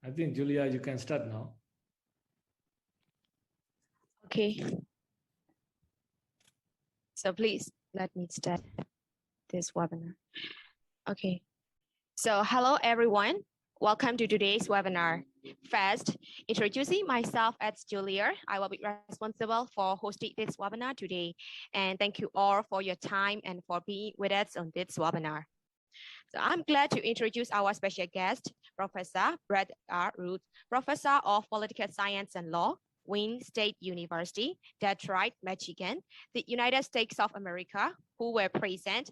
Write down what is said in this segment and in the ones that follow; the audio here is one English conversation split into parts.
I think, Julia, you can start now. Okay. So please let me start this webinar. Okay. So hello, everyone. Welcome to today's webinar. First, introducing myself as Julia. I will be responsible for hosting this webinar today. And thank you all for your time and for being with us on this webinar. So I'm glad to introduce our special guest, Professor Brett R. Roth, Professor of Political Science and Law, Wayne State University, Detroit, Michigan, the United States of America, who will present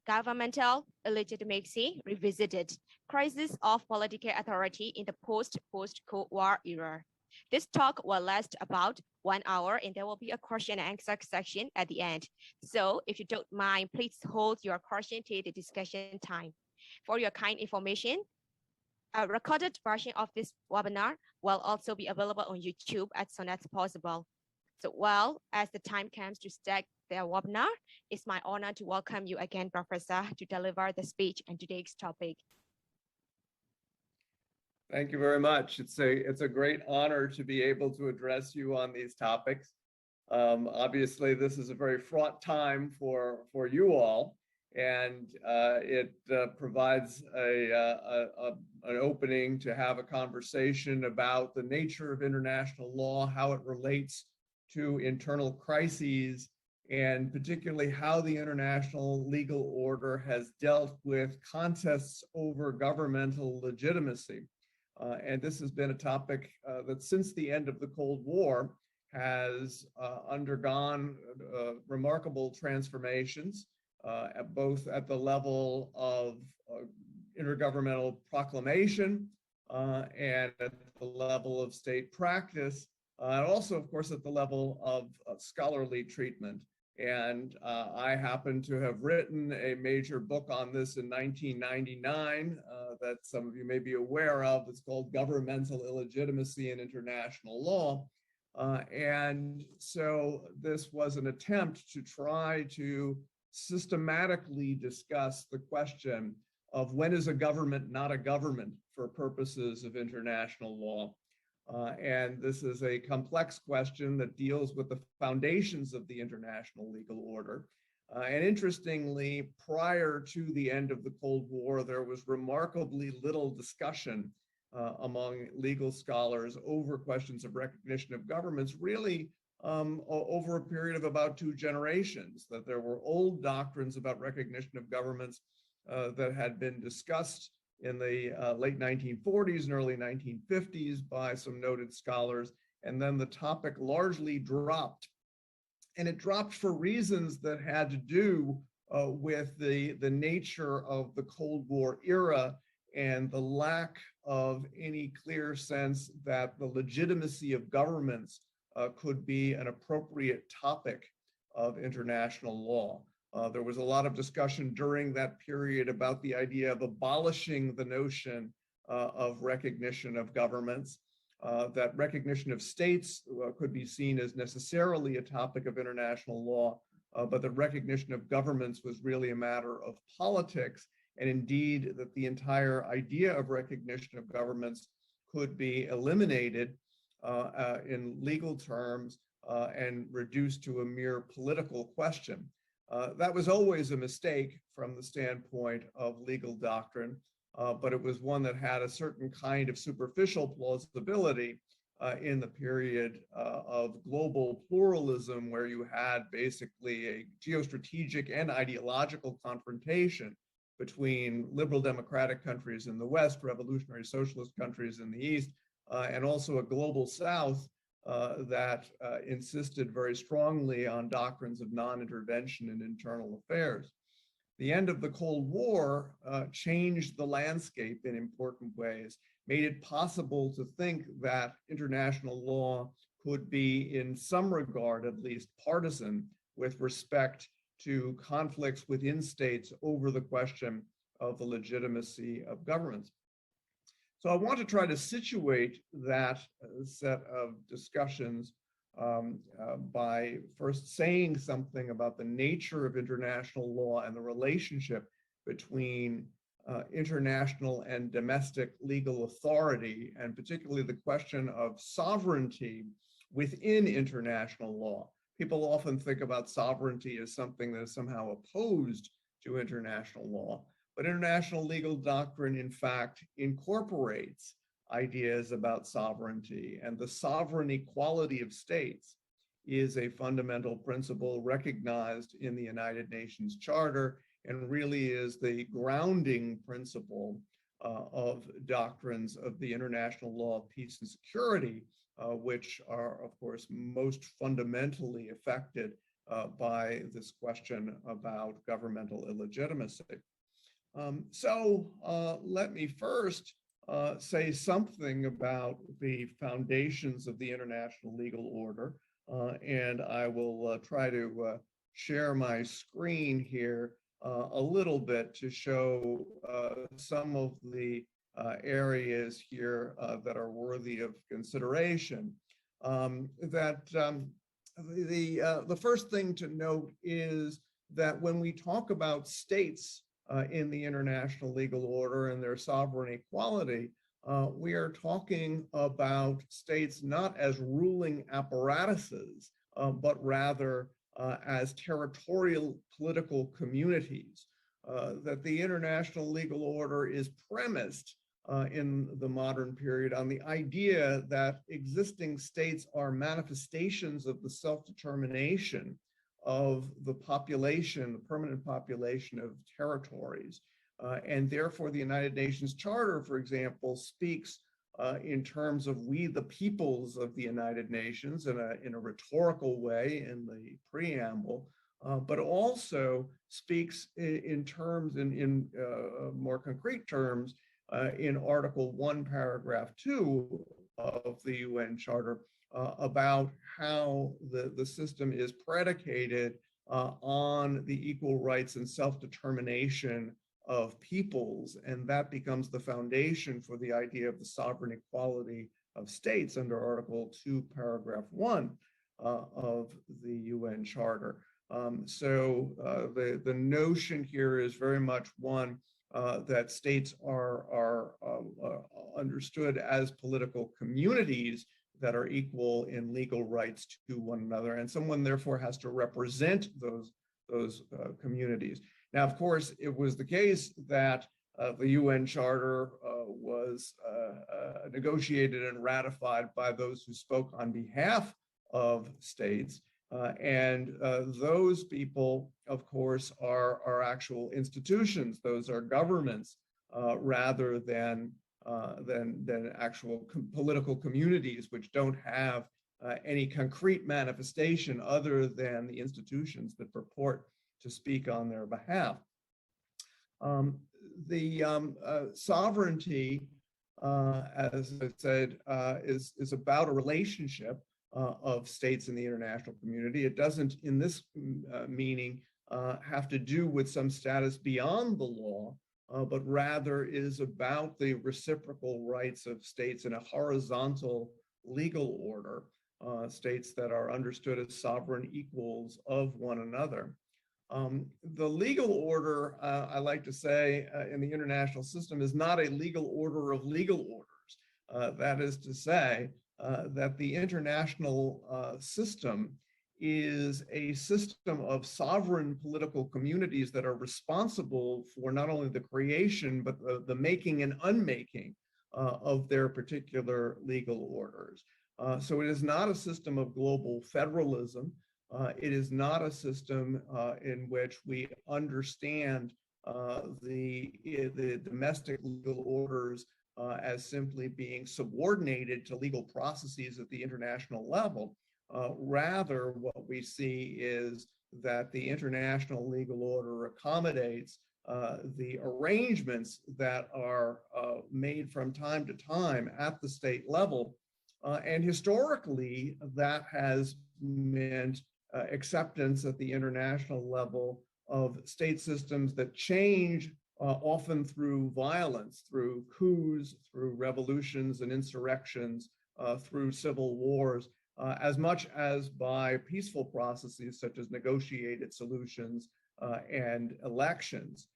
Governmental Illegitimacy Revisited, Crisis of Political Authority in the Post-Cold War Era. This talk will last about 1 hour and there will be a question and answer section at the end. So if you don't mind, please hold your question till the discussion time. For your kind information, a recorded version of this webinar will also be available on YouTube as soon as possible. So well, as the time comes to start the webinar, it's my honor to welcome you again, Professor, to deliver the speech on today's topic. Thank you very much. It's a great honor to be able to address you on these topics. Obviously, this is a very fraught time for you all, and it provides an opening to have a conversation about the nature of international law, how it relates to internal crises, and particularly how the international legal order has dealt with contests over governmental legitimacy. And this has been a topic that since the end of the Cold War has undergone remarkable transformations, both at the level of intergovernmental proclamation and at the level of state practice, and also, of course, at the level of scholarly treatment. And I happen to have written a major book on this in 1999 that some of you may be aware of. It's called Governmental Illegitimacy in International Law. And so this was an attempt to try to systematically discuss the question of when is a government not a government for purposes of international law. And this is a complex question that deals with the foundations of the international legal order. And interestingly, prior to the end of the Cold War, there was remarkably little discussion among legal scholars over questions of recognition of governments, really over a period of about 2 generations, that there were old doctrines about recognition of governments that had been discussed in the late 1940s and early 1950s by some noted scholars, and then the topic largely dropped. And it dropped for reasons that had to do with the nature of the Cold War era and the lack of any clear sense that the legitimacy of governments could be an appropriate topic of international law. There was a lot of discussion during that period about the idea of abolishing the notion of recognition of governments, that recognition of states could be seen as necessarily a topic of international law, but the recognition of governments was really a matter of politics, and indeed that the entire idea of recognition of governments could be eliminated in legal terms and reduced to a mere political question. That was always a mistake from the standpoint of legal doctrine, but it was one that had a certain kind of superficial plausibility in the period of global pluralism, where you had basically a geostrategic and ideological confrontation between liberal democratic countries in the West, revolutionary socialist countries in the East, and also a global South that insisted very strongly on doctrines of non-intervention in internal affairs. The end of the Cold War changed the landscape in important ways, made it possible to think that international law could be, in some regard at least, partisan with respect to conflicts within states over the question of the legitimacy of governments. So I want to try to situate that set of discussions by first saying something about the nature of international law and the relationship between international and domestic legal authority, and particularly the question of sovereignty within international law. People often think about sovereignty as something that is somehow opposed to international law, but international legal doctrine, in fact, incorporates ideas about sovereignty, and the sovereign equality of states is a fundamental principle recognized in the United Nations Charter and really is the grounding principle of doctrines of the international law of peace and security, which are, of course, most fundamentally affected by this question about governmental illegitimacy. So let me first say something about the foundations of the international legal order, and I will try to share my screen here a little bit to show some of the areas here that are worthy of consideration. The first thing to note is that when we talk about states in the international legal order and their sovereign equality, we are talking about states not as ruling apparatuses, but rather as territorial political communities, that the international legal order is premised in the modern period on the idea that existing states are manifestations of the self-determination of the population, the permanent population of territories. And therefore, the United Nations Charter, for example, speaks in terms of we the peoples of the United Nations in a rhetorical way in the preamble, but also speaks in terms, in more concrete terms, in Article 1, Paragraph 2 of the UN Charter about how the system is predicated on the equal rights and self-determination of peoples, and that becomes the foundation for the idea of the sovereign equality of states under Article 2, Paragraph 1 of the UN Charter. So the notion here is very much one that states are understood as political communities that are equal in legal rights to one another, and someone therefore has to represent those communities. Now, of course, it was the case that the UN Charter was negotiated and ratified by those who spoke on behalf of states, and those people, of course, are actual institutions. Those are governments rather than actual political communities, which don't have any concrete manifestation other than the institutions that purport to speak on their behalf. Sovereignty, as I said, is about a relationship of states in the international community. It doesn't, in this meaning, have to do with some status beyond the law, but rather is about the reciprocal rights of states in a horizontal legal order, states that are understood as sovereign equals of one another. The legal order, I like to say, in the international system is not a legal order of legal orders. That is to say that the international system is a system of sovereign political communities that are responsible for not only the creation, but the making and unmaking of their particular legal orders. So it is not a system of global federalism. It is not a system in which we understand the domestic legal orders as simply being subordinated to legal processes at the international level. Rather, what we see is that the international legal order accommodates the arrangements that are made from time to time at the state level. And historically, that has meant acceptance at the international level of state systems that change often through violence, through coups, through revolutions and insurrections, through civil wars, as much as by peaceful processes such as negotiated solutions and elections.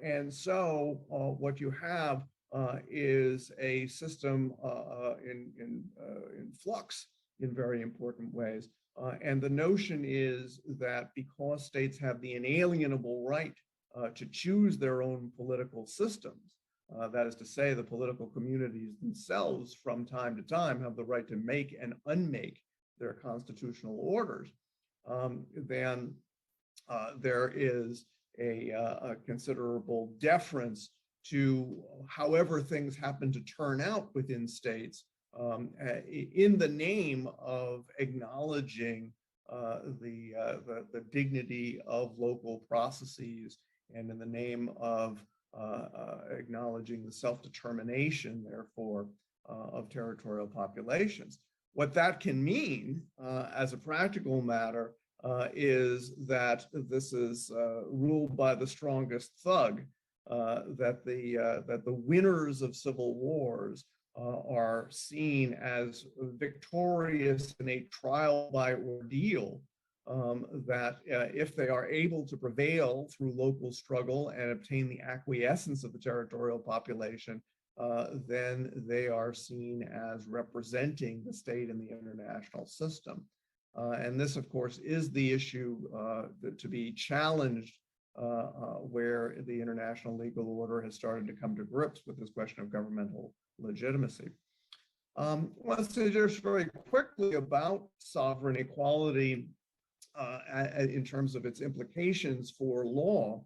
And so what you have is a system in flux in very important ways. And the notion is that because states have the inalienable right to choose their own political systems, that is to say, the political communities themselves from time to time have the right to make and unmake their constitutional orders, then there is a considerable deference to however things happen to turn out within states in the name of acknowledging the dignity of local processes and in the name of acknowledging the self-determination, therefore, of territorial populations. What that can mean as a practical matter is that this is ruled by the strongest thug, that the winners of civil wars are seen as victorious in a trial by ordeal, that if they are able to prevail through local struggle and obtain the acquiescence of the territorial population, then they are seen as representing the state in the international system. And this, of course, is the issue to be challenged where the international legal order has started to come to grips with this question of governmental legitimacy. I want to say just very quickly about sovereign equality in terms of its implications for law,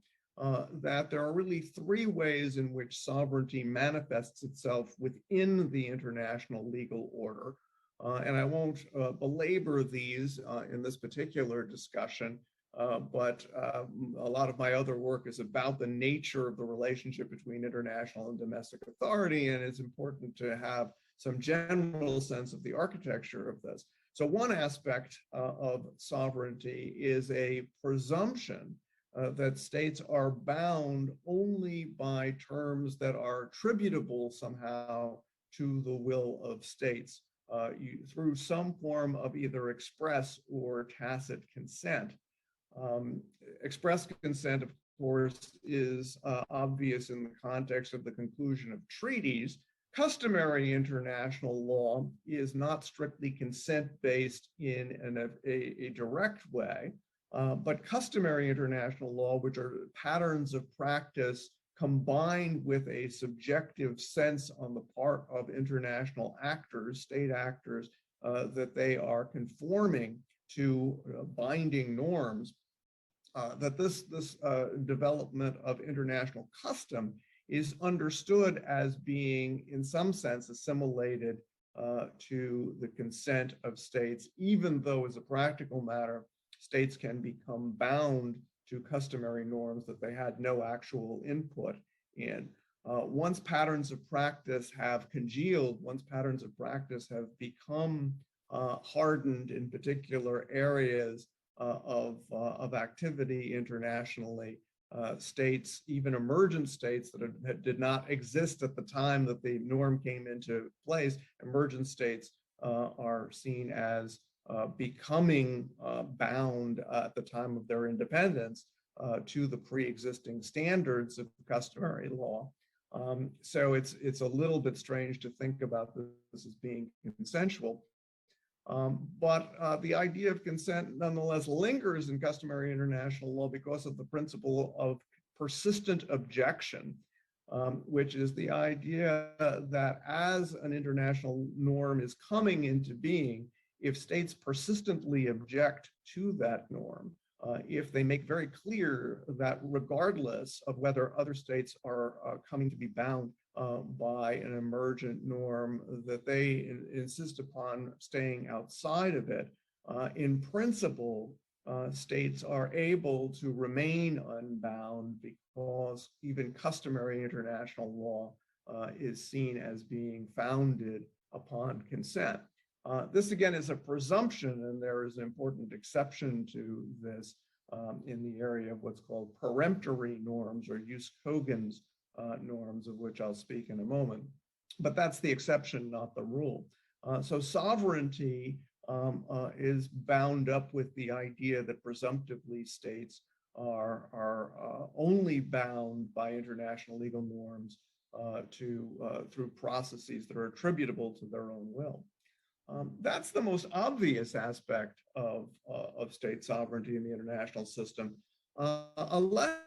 that there are really three ways in which sovereignty manifests itself within the international legal order. And I won't belabor these in this particular discussion, but a lot of my other work is about the nature of the relationship between international and domestic authority, and it's important to have some general sense of the architecture of this. So one aspect of sovereignty is a presumption that states are bound only by terms that are attributable somehow to the will of states through some form of either express or tacit consent. Express consent, of course, is obvious in the context of the conclusion of treaties. Customary international law is not strictly consent-based in a direct way, but customary international law, which are patterns of practice combined with a subjective sense on the part of international actors, state actors, that they are conforming to binding norms, that this development of international custom is understood as being, in some sense, assimilated to the consent of states, even though as a practical matter, states can become bound to customary norms that they had no actual input in. Once patterns of practice have congealed, once patterns of practice have become hardened in particular areas of activity internationally, states, even emergent states that did not exist at the time that the norm came into place, emergent states are seen as becoming bound at the time of their independence to the pre-existing standards of customary law. So it's a little bit strange to think about this as being consensual. But the idea of consent nonetheless lingers in customary international law because of the principle of persistent objection, which is the idea that as an international norm is coming into being, if states persistently object to that norm, if they make very clear that regardless of whether other states are coming to be bound by an emergent norm, that they insist upon staying outside of it, in principle, states are able to remain unbound because even customary international law is seen as being founded upon consent. This again is a presumption, and there is an important exception to this in the area of what's called peremptory norms or Jus cogens norms, of which I'll speak in a moment. But that's the exception, not the rule. So sovereignty is bound up with the idea that presumptively states are only bound by international legal norms through processes that are attributable to their own will. That's the most obvious aspect of state sovereignty in the international system. A less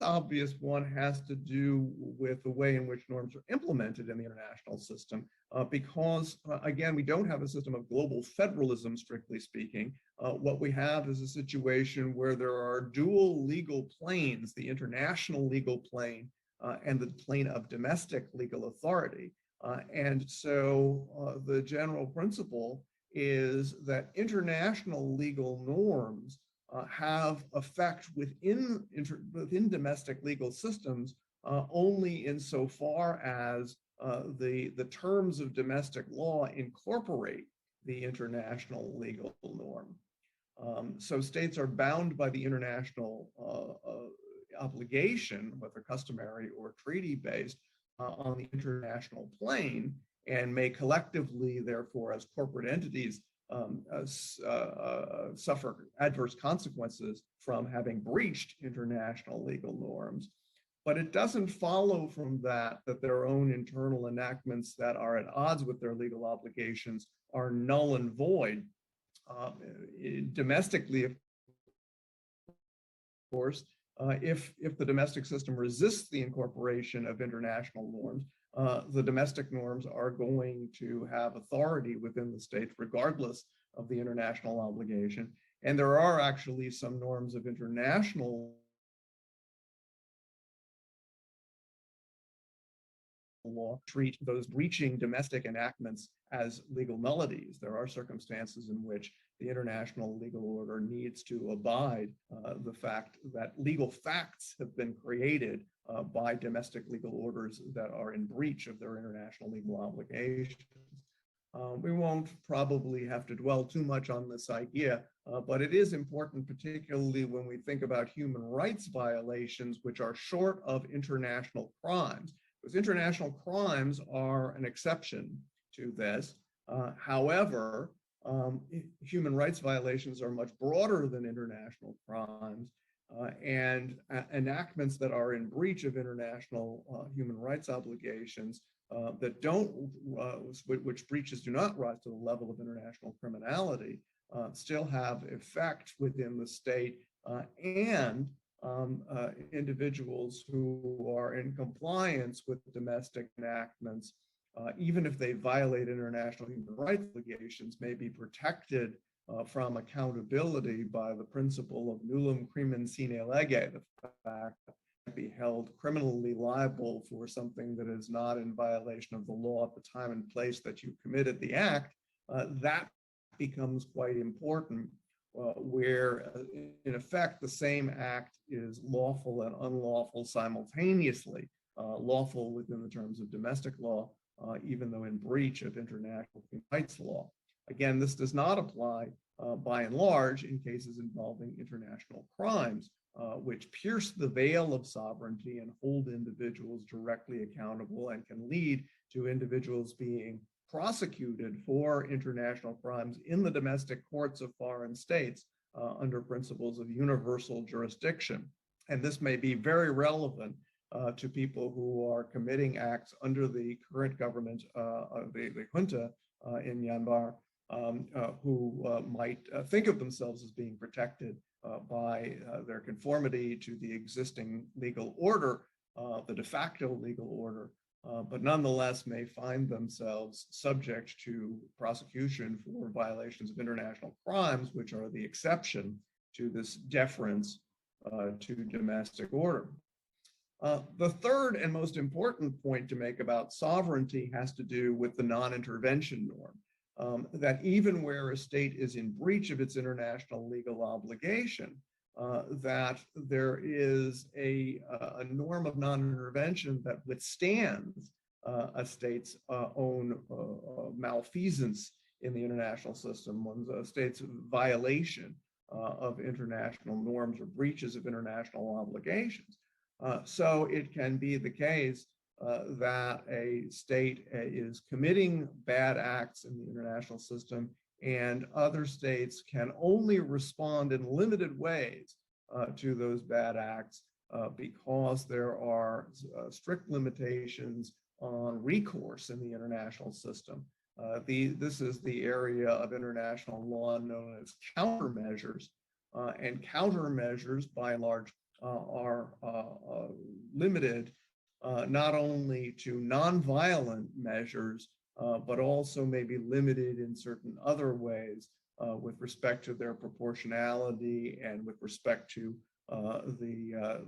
obvious one has to do with the way in which norms are implemented in the international system, because, again, we don't have a system of global federalism, strictly speaking. What we have is a situation where there are dual legal planes, the international legal plane and the plane of domestic legal authority. And so the general principle is that international legal norms have effect within domestic legal systems only insofar as the terms of domestic law incorporate the international legal norm. So states are bound by the international obligation, whether customary or treaty-based, on the international plane, and may collectively, therefore, as corporate entities, suffer adverse consequences from having breached international legal norms. But it doesn't follow from that their own internal enactments that are at odds with their legal obligations are null and void. Domestically, of course, if the domestic system resists the incorporation of international norms, the domestic norms are going to have authority within the states, regardless of the international obligation. And there are actually some norms of international law treat those breaching domestic enactments as legal nullities. There are circumstances in which the international legal order needs to abide the fact that legal facts have been created by domestic legal orders that are in breach of their international legal obligations. We won't probably have to dwell too much on this idea, but it is important, particularly when we think about human rights violations, which are short of international crimes, because international crimes are an exception to this. However, human rights violations are much broader than international crimes, and enactments that are in breach of international human rights obligations that don't, which breaches do not rise to the level of international criminality, still have effect within the state, and individuals who are in compliance with domestic enactments, even if they violate international human rights obligations, may be protected from accountability by the principle of nullum crimen sine lege, the fact that be held criminally liable for something that is not in violation of the law at the time and place that you committed the act. That becomes quite important, where in effect the same act is lawful and unlawful simultaneously, lawful within the terms of domestic law, even though in breach of international human rights law. Again, this does not apply by and large in cases involving international crimes, which pierce the veil of sovereignty and hold individuals directly accountable and can lead to individuals being prosecuted for international crimes in the domestic courts of foreign states under principles of universal jurisdiction. And this may be very relevant to people who are committing acts under the current government, the junta in Myanmar, who might think of themselves as being protected by their conformity to the existing legal order, the de facto legal order, but nonetheless may find themselves subject to prosecution for violations of international crimes, which are the exception to this deference to domestic order. The third and most important point to make about sovereignty has to do with the non-intervention norm, that even where a state is in breach of its international legal obligation, that there is a norm of non-intervention that withstands a state's own malfeasance in the international system, a state's violation of international norms or breaches of international obligations. So it can be the case that a state is committing bad acts in the international system and other states can only respond in limited ways to those bad acts because there are strict limitations on recourse in the international system. This is the area of international law known as countermeasures, and countermeasures by and large are limited not only to nonviolent measures, but also may be limited in certain other ways with respect to their proportionality and with respect to the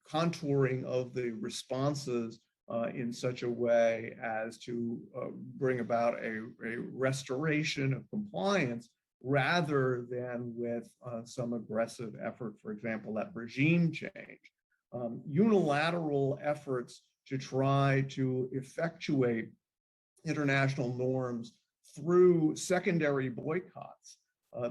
contouring of the responses in such a way as to bring about a restoration of compliance rather than with some aggressive effort, for example, at regime change. Unilateral efforts to try to effectuate international norms through secondary boycotts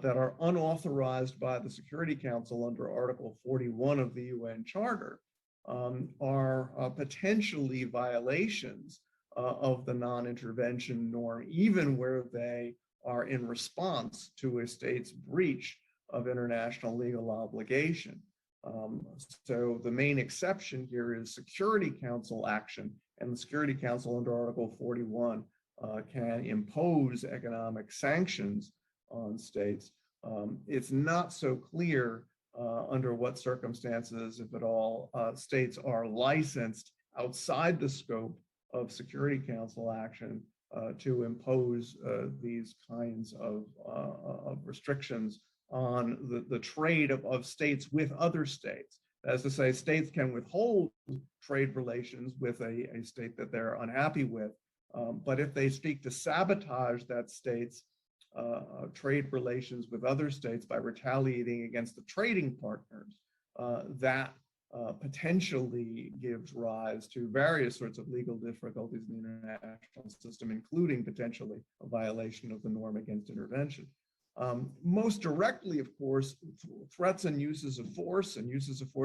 that are unauthorized by the Security Council under Article 41 of the UN Charter are potentially violations of the non-intervention norm, even where they are in response to a state's breach of international legal obligation. So the main exception here is Security Council action, and the Security Council under Article 41 can impose economic sanctions on states. It's not so clear under what circumstances, if at all, states are licensed outside the scope of Security Council action to impose these kinds of restrictions on the trade of states with other states. As to say, states can withhold trade relations with a state that they're unhappy with, but if they seek to sabotage that state's trade relations with other states by retaliating against the trading partners, that potentially gives rise to various sorts of legal difficulties in the international system, including potentially a violation of the norm against intervention. Most directly, of course, threats and uses of force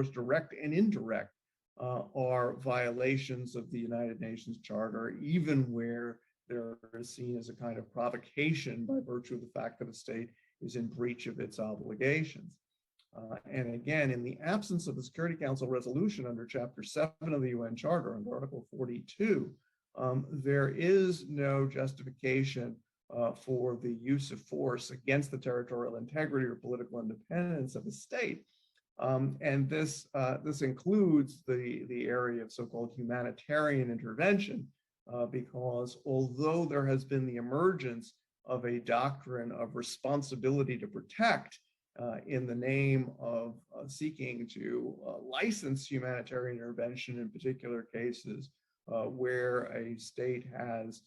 direct and indirect, are violations of the United Nations Charter, even where they're seen as a kind of provocation by virtue of the fact that a state is in breach of its obligations. And again, in the absence of the Security Council resolution under Chapter 7 of the UN Charter, under Article 42, there is no justification for the use of force against the territorial integrity or political independence of a state. And this includes the area of so-called humanitarian intervention, because although there has been the emergence of a doctrine of responsibility to protect in the name of seeking to license humanitarian intervention in particular cases where a state has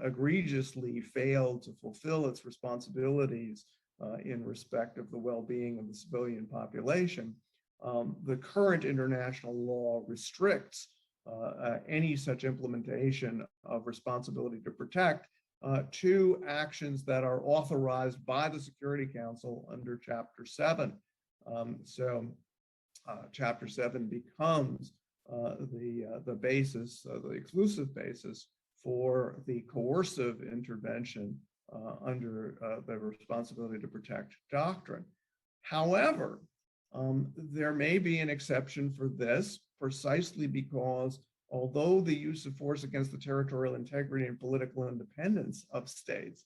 egregiously failed to fulfill its responsibilities in respect of the well-being of the civilian population, the current international law restricts any such implementation of responsibility to protect to actions that are authorized by the Security Council under Chapter 7. So Chapter 7 becomes the basis, the exclusive basis for the coercive intervention under the responsibility to protect doctrine. However, there may be an exception for this precisely because although the use of force against the territorial integrity and political independence of states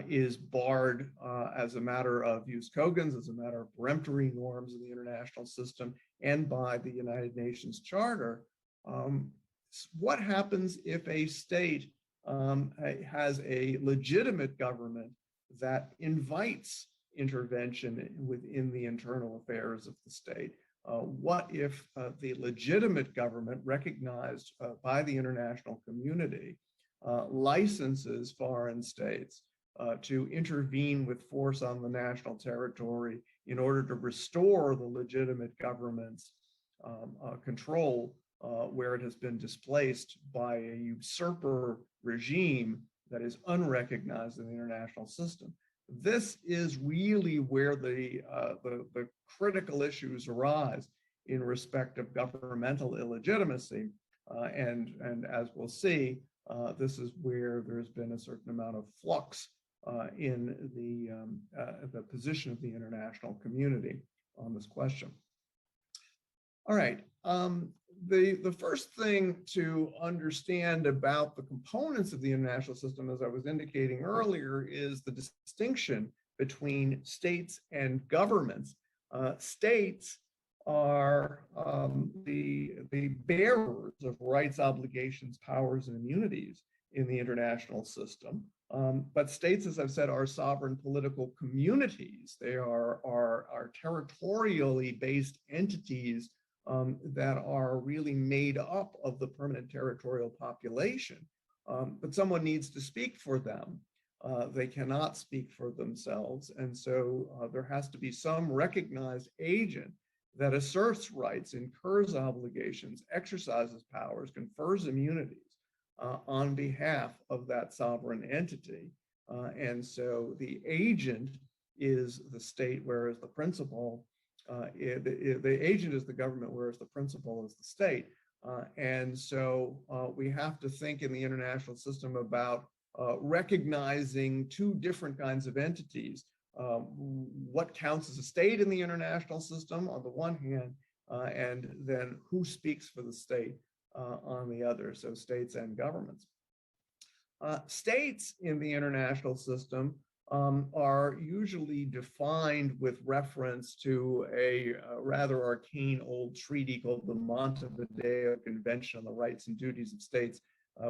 is barred as a matter of jus cogens, as a matter of peremptory norms in the international system and by the United Nations Charter, what happens if a state has a legitimate government that invites intervention within the internal affairs of the state? What if the legitimate government recognized by the international community licenses foreign states to intervene with force on the national territory in order to restore the legitimate government's control where it has been displaced by a usurper regime that is unrecognized in the international system? This is really where the critical issues arise in respect of governmental illegitimacy. And as we'll see, This is where there's been a certain amount of flux in the position of the international community on this question. All right. The first thing to understand about the components of the international system, as I was indicating earlier, is the distinction between states and governments. States are the bearers of rights, obligations, powers, and immunities in the international system. But states, as I've said, are sovereign political communities. They are territorially based entities that are really made up of the permanent territorial population. But someone needs to speak for them. They cannot speak for themselves. And so there has to be some recognized agent that asserts rights, incurs obligations, exercises powers, confers immunities on behalf of that sovereign entity. And so the agent is the state, whereas the principal, the agent is the government, whereas the principal is the state. And so we have to think in the international system about recognizing two different kinds of entities. What counts as a state in the international system on the one hand, and then who speaks for the state on the other, so states and governments. States in the international system are usually defined with reference to a rather arcane old treaty called the Montevideo Convention on the Rights and Duties of States,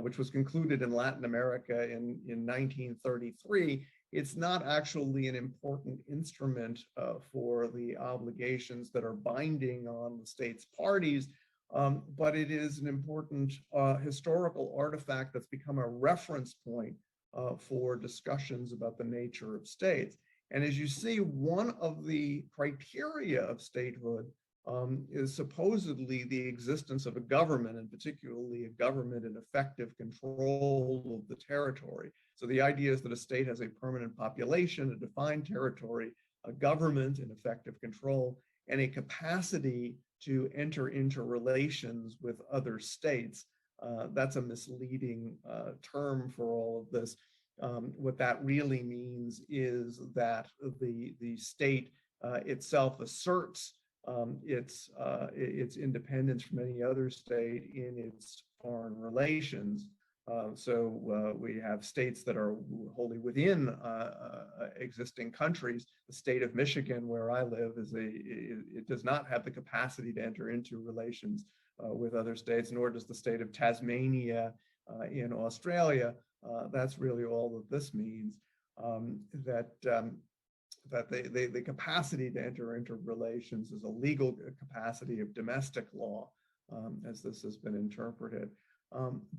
which was concluded in Latin America in 1933. It's not actually an important instrument for the obligations that are binding on the state's parties, but it is an important historical artifact that's become a reference point for discussions about the nature of states. And as you see, one of the criteria of statehood is supposedly the existence of a government, and particularly a government in effective control of the territory. So the idea is that a state has a permanent population, a defined territory, a government in effective control, and a capacity to enter into relations with other states. That's a misleading term for all of this. What that really means is that the state itself asserts its independence from any other state in its foreign relations. So we have states that are wholly within existing countries. The state of Michigan, where I live, it does not have the capacity to enter into relations with other states, nor does the state of Tasmania in Australia. That's really all that this means, that the capacity to enter into relations is a legal capacity of domestic law, as this has been interpreted.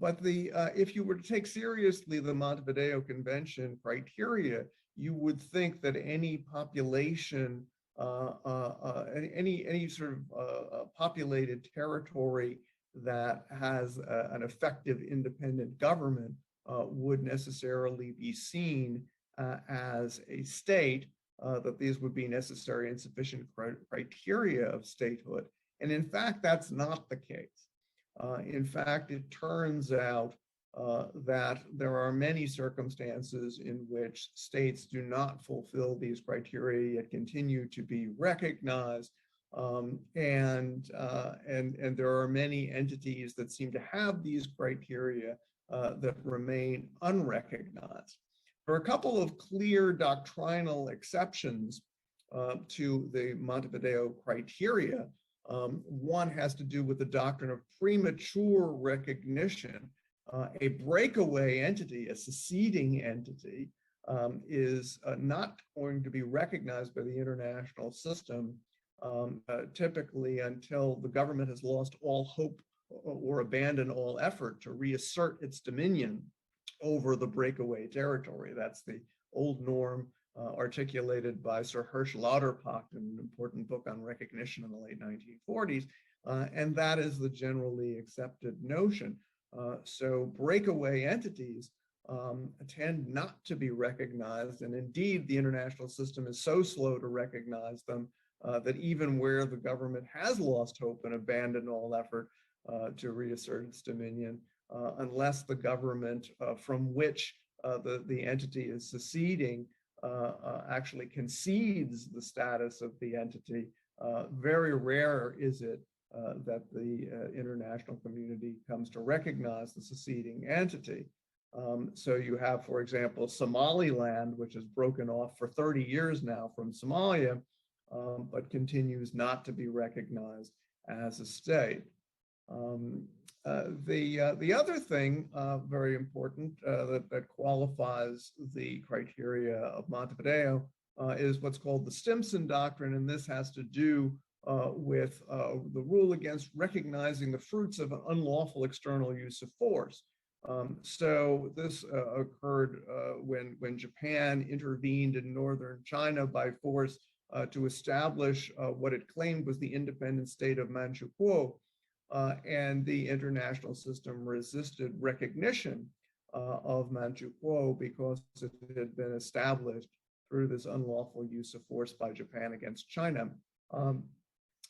But if you were to take seriously the Montevideo Convention criteria, you would think that any population, any sort of populated territory that has an effective independent government would necessarily be seen as a state, that these would be necessary and sufficient criteria of statehood. And in fact, that's not the case. In fact, it turns out that there are many circumstances in which states do not fulfill these criteria yet continue to be recognized, and there are many entities that seem to have these criteria that remain unrecognized. There are a couple of clear doctrinal exceptions to the Montevideo criteria. One has to do with the doctrine of premature recognition. A breakaway entity, a seceding entity, is not going to be recognized by the international system typically until the government has lost all hope or abandoned all effort to reassert its dominion over the breakaway territory. That's the old norm articulated by Sir Hersch Lauterpacht in an important book on recognition in the late 1940s, and that is the generally accepted notion. So breakaway entities tend not to be recognized, and indeed the international system is so slow to recognize them that even where the government has lost hope and abandoned all effort to reassert its dominion, unless the government from which the entity is seceding actually concedes the status of the entity. Very rare is it that the international community comes to recognize the seceding entity. So you have, for example, Somaliland, which has broken off for 30 years now from Somalia, but continues not to be recognized as a state. The other thing very important that qualifies the criteria of Montevideo is what's called the Stimson Doctrine, and this has to do with the rule against recognizing the fruits of an unlawful external use of force. So this occurred when Japan intervened in northern China by force to establish what it claimed was the independent state of Manchukuo, and the international system resisted recognition of Manchukuo because it had been established through this unlawful use of force by Japan against China.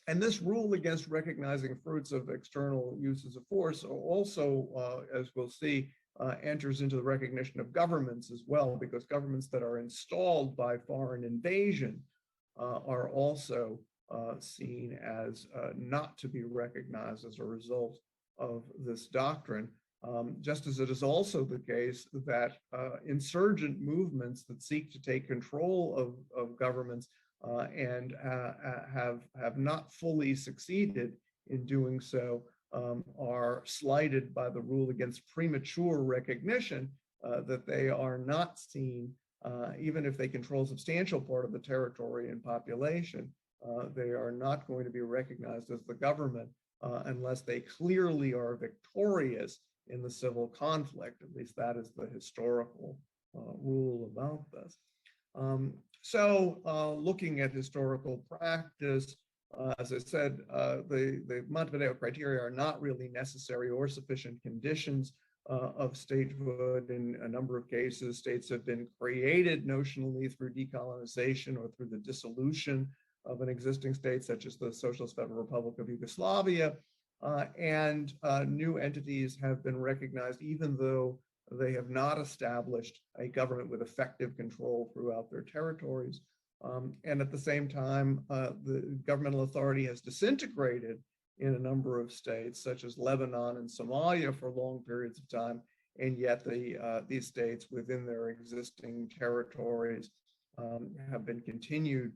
And this rule against recognizing fruits of external uses of force also, as we'll see, enters into the recognition of governments as well, because governments that are installed by foreign invasion are also seen as not to be recognized as a result of this doctrine, just as it is also the case that insurgent movements that seek to take control of governments and have not fully succeeded in doing so are slighted by the rule against premature recognition, that they are not seen, even if they control a substantial part of the territory and population, they are not going to be recognized as the government unless they clearly are victorious in the civil conflict. At least that is the historical rule about this. So looking at historical practice, as I said, the Montevideo criteria are not really necessary or sufficient conditions of statehood. In a number of cases, states have been created notionally through decolonization or through the dissolution of an existing state, such as the Socialist Federal Republic of Yugoslavia, and new entities have been recognized even though they have not established a government with effective control throughout their territories. And at the same time, the governmental authority has disintegrated in a number of states, such as Lebanon and Somalia, for long periods of time, and yet these states within their existing territories have been continued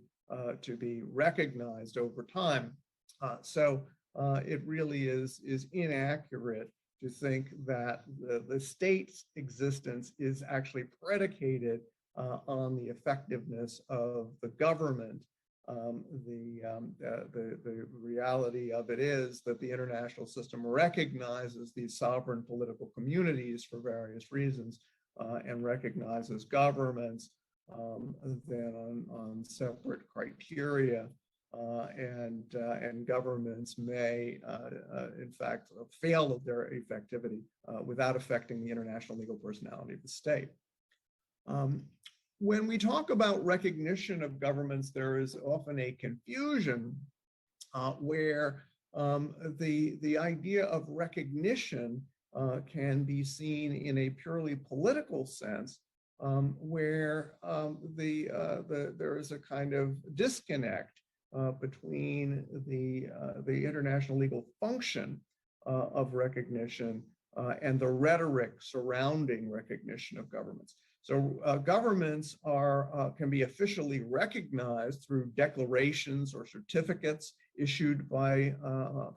to be recognized over time. So it really is inaccurate to think that the state's existence is actually predicated on the effectiveness of the government. The reality of it is that the international system recognizes these sovereign political communities for various reasons and recognizes governments then on separate criteria. And governments may, in fact, fail of their effectivity without affecting the international legal personality of the state. When we talk about recognition of governments, there is often a confusion where the idea of recognition can be seen in a purely political sense, where there is a kind of disconnect between the international legal function of recognition and the rhetoric surrounding recognition of governments. So governments can be officially recognized through declarations or certificates issued by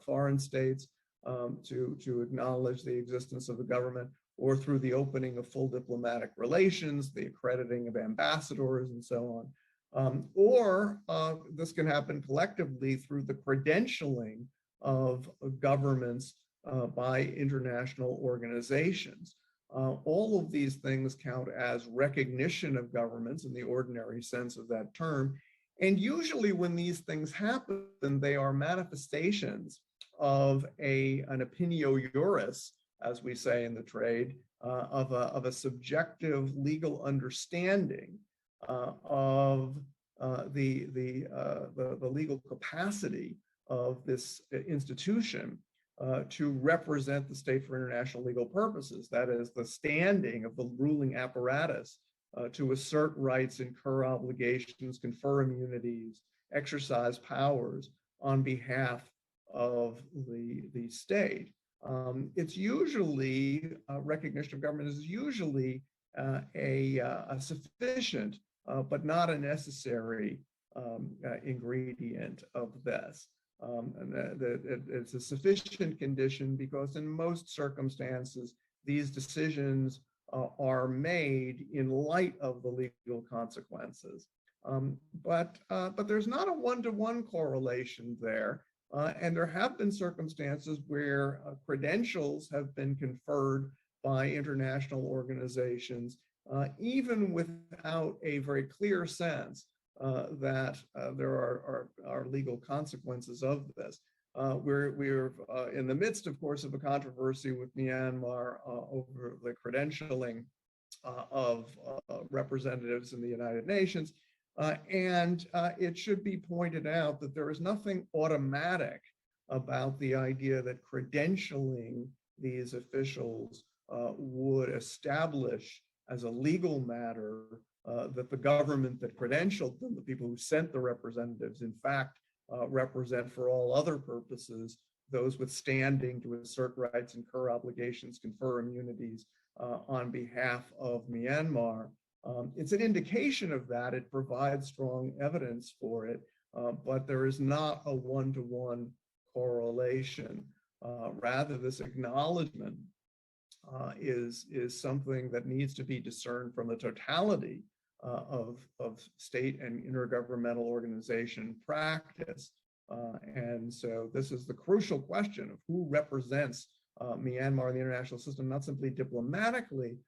foreign states to acknowledge the existence of the government, or through the opening of full diplomatic relations, the accrediting of ambassadors, and so on. Or this can happen collectively through the credentialing of governments by international organizations. All of these things count as recognition of governments in the ordinary sense of that term. And usually when these things happen, they are manifestations of an opinio juris, as we say in the trade, of a subjective legal understanding of the legal capacity of this institution to represent the state for international legal purposes. That is, the standing of the ruling apparatus to assert rights, incur obligations, confer immunities, exercise powers on behalf of the state. It's usually, recognition of government is usually a sufficient but not a necessary ingredient of this. It's a sufficient condition because in most circumstances, these decisions are made in light of the legal consequences. But there's not a one-to-one correlation there. And there have been circumstances where credentials have been conferred by international organizations, even without a very clear sense that there are legal consequences of this. We're in the midst, of course, of a controversy with Myanmar over the credentialing of representatives in the United Nations. And it should be pointed out that there is nothing automatic about the idea that credentialing these officials would establish as a legal matter that the government that credentialed them, the people who sent the representatives, in fact, represent for all other purposes those with standing to assert rights, incur obligations, confer immunities on behalf of Myanmar. It's an indication of that. It provides strong evidence for it, but there is not a one-to-one correlation. Rather, this acknowledgement is something that needs to be discerned from the totality of state and intergovernmental organization practice. And so this is the crucial question of who represents Myanmar in the international system, not simply diplomatically,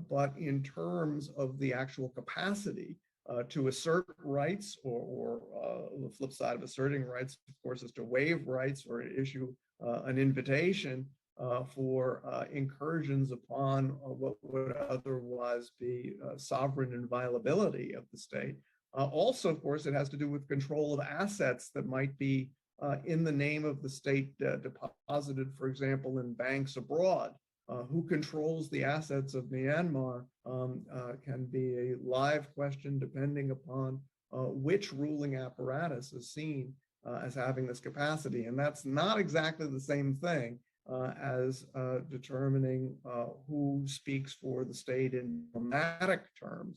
but in terms of the actual capacity to assert rights, or the flip side of asserting rights, of course, is to waive rights or issue an invitation for incursions upon what would otherwise be sovereign inviolability of the state. Also, of course, it has to do with control of assets that might be in the name of the state deposited, for example, in banks abroad. Who controls the assets of Myanmar can be a live question depending upon which ruling apparatus is seen as having this capacity. And that's not exactly the same thing as determining who speaks for the state in diplomatic terms.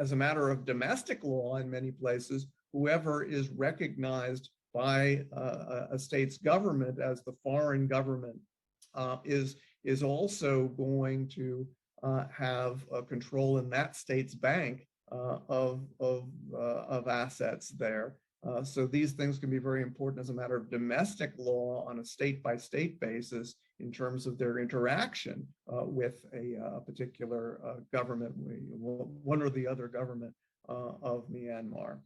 As a matter of domestic law, in many places, whoever is recognized by a state's government as the foreign government is also going to have control in that state's bank of assets there. So these things can be very important as a matter of domestic law on a state-by-state basis in terms of their interaction with a particular government, one or the other government of Myanmar.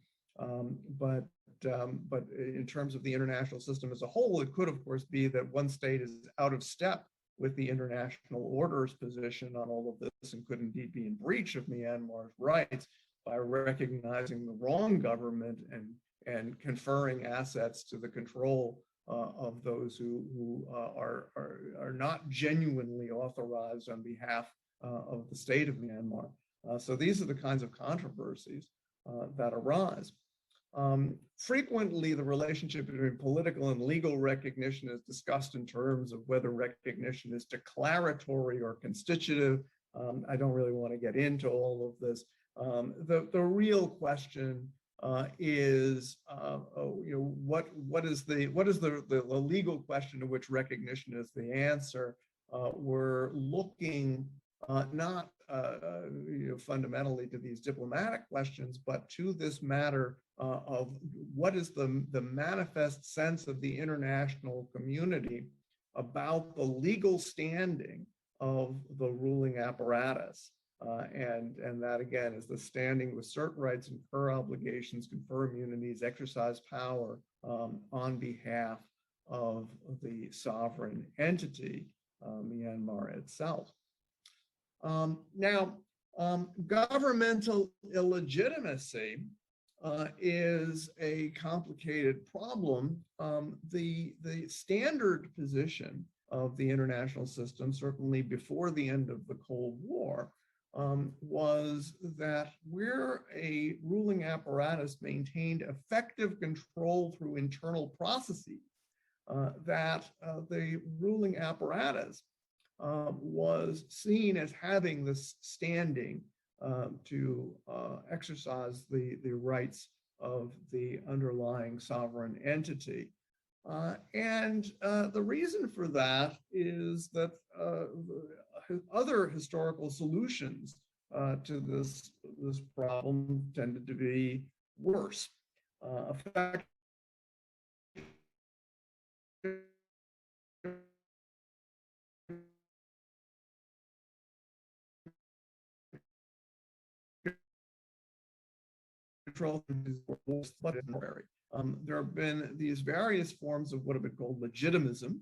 But in terms of the international system as a whole, it could, of course, be that one state is out of step with the international order's position on all of this and could indeed be in breach of Myanmar's rights by recognizing the wrong government and conferring assets to the control of those who are not genuinely authorized on behalf of the state of Myanmar. So these are the kinds of controversies that arise. Frequently, the relationship between political and legal recognition is discussed in terms of whether recognition is declaratory or constitutive. I don't really want to get into all of this. The real question is, what is the legal question to which recognition is the answer? We're looking not fundamentally to these diplomatic questions, but to this matter of what is the manifest sense of the international community about the legal standing of the ruling apparatus. And that, again, is the standing to assert rights, incur obligations, confer immunities, exercise power on behalf of the sovereign entity, Myanmar itself. Now, governmental illegitimacy is a complicated problem. The standard position of the international system, certainly before the end of the Cold War, was that where a ruling apparatus maintained effective control through internal processes, that the ruling apparatus was seen as having this standing to exercise the rights of the underlying sovereign entity. And the reason for that is that other historical solutions to this problem tended to be worse. Control there have been these various forms of what have been called legitimism,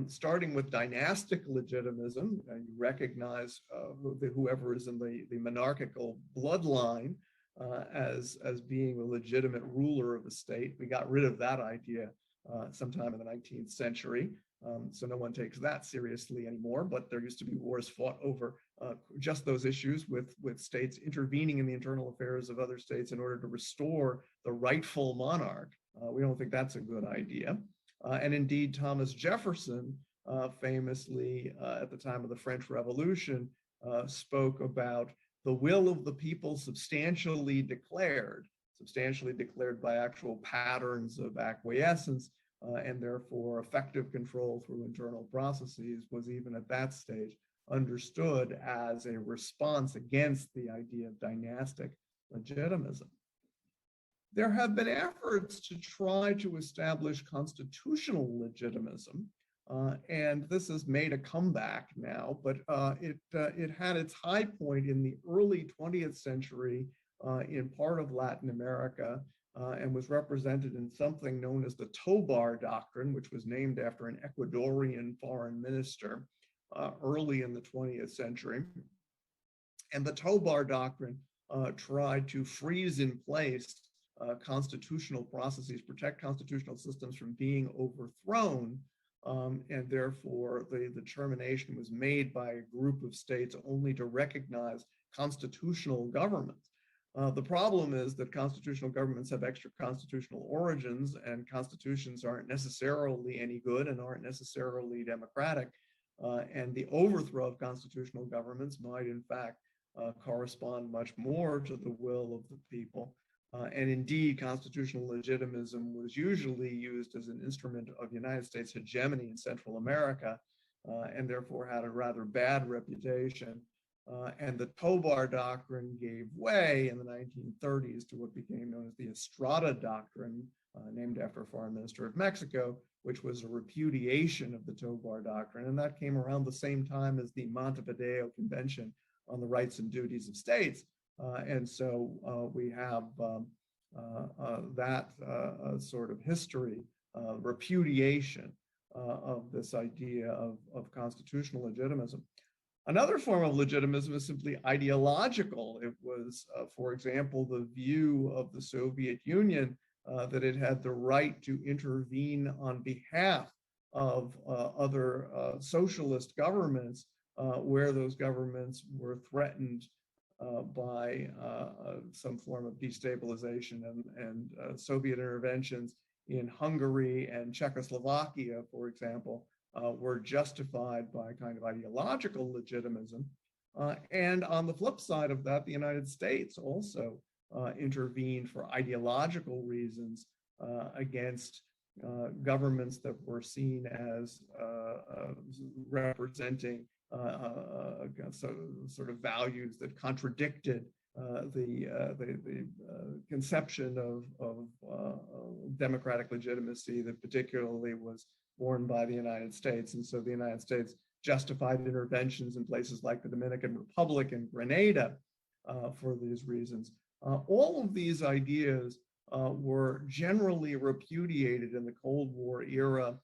starting with dynastic legitimism, and you recognize whoever is in the monarchical bloodline as being a legitimate ruler of a state. We got rid of that idea sometime in the 19th century. So no one takes that seriously anymore, but there used to be wars fought over just those issues with states intervening in the internal affairs of other states in order to restore the rightful monarch. We don't think that's a good idea. And indeed, Thomas Jefferson famously at the time of the French Revolution spoke about the will of the people substantially declared by actual patterns of acquiescence, and therefore effective control through internal processes was even at that stage understood as a response against the idea of dynastic legitimism. There have been efforts to try to establish constitutional legitimism, and this has made a comeback now, but it had its high point in the early 20th century in part of Latin America, and was represented in something known as the Tobar Doctrine, which was named after an Ecuadorian foreign minister early in the 20th century. And the Tobar Doctrine tried to freeze in place constitutional processes, protect constitutional systems from being overthrown, and therefore the determination was made by a group of states only to recognize constitutional governments. The problem is that constitutional governments have extra constitutional origins, and constitutions aren't necessarily any good and aren't necessarily democratic. And the overthrow of constitutional governments might, in fact, correspond much more to the will of the people. And indeed, constitutional legitimism was usually used as an instrument of United States hegemony in Central America, and therefore had a rather bad reputation. And the Tobar Doctrine gave way in the 1930s to what became known as the Estrada Doctrine, named after a foreign minister of Mexico, which was a repudiation of the Tobar Doctrine. And that came around the same time as the Montevideo Convention on the Rights and Duties of States. And so we have that sort of history, repudiation of this idea of constitutional legitimism. Another form of legitimism is simply ideological. It was, for example, the view of the Soviet Union that it had the right to intervene on behalf of other socialist governments where those governments were threatened by some form of destabilization, and Soviet interventions in Hungary and Czechoslovakia, for example, were justified by kind of ideological legitimism. And on the flip side of that, the United States also intervened for ideological reasons against governments that were seen as representing sort of values that contradicted the conception of democratic legitimacy that particularly was borne by the United States. And so the United States justified interventions in places like the Dominican Republic and Grenada for these reasons. All of these ideas were generally repudiated in the Cold War era,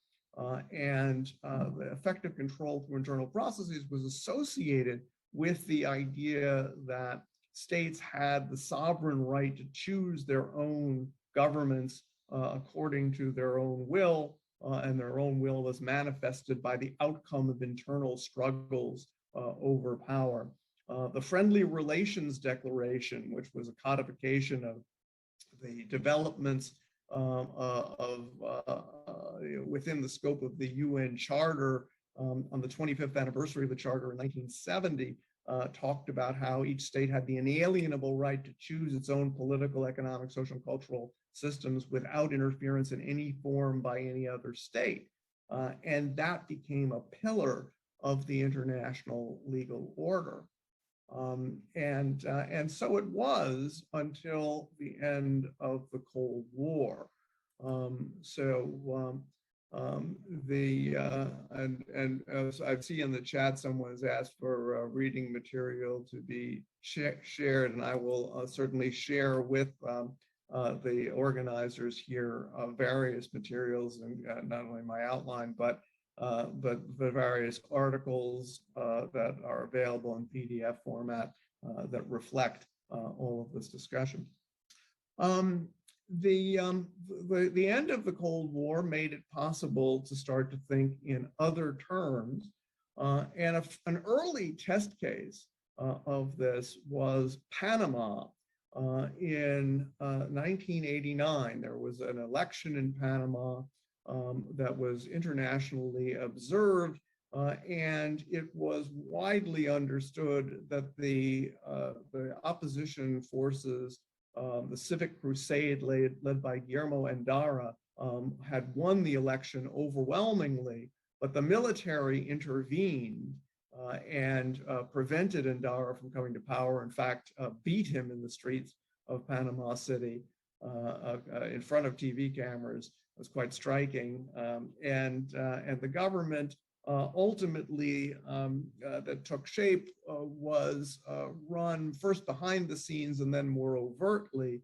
and the effective control through internal processes was associated with the idea that states had the sovereign right to choose their own governments according to their own will, and their own will was manifested by the outcome of internal struggles over power. The Friendly Relations Declaration, which was a codification of the developments within the scope of the UN Charter on the 25th anniversary of the Charter in 1970, talked about how each state had the inalienable right to choose its own political, economic, social, and cultural systems without interference in any form by any other state. And that became a pillar of the international legal order. And so it was until the end of the Cold War. As I see in the chat, someone has asked for reading material to be shared, and I will certainly share with the organizers here various materials, and not only my outline, but the various articles that are available in PDF format that reflect all of this discussion. The end of the Cold War made it possible to start to think in other terms, and an early test case of this was Panama. In 1989, there was an election in Panama that was internationally observed, and it was widely understood that the opposition forces, the Civic Crusade led by Guillermo Endara, had won the election overwhelmingly, but the military intervened and prevented Endara from coming to power. In fact, beat him in the streets of Panama City in front of TV cameras. It was quite striking. And the government ultimately that took shape was run first behind the scenes and then more overtly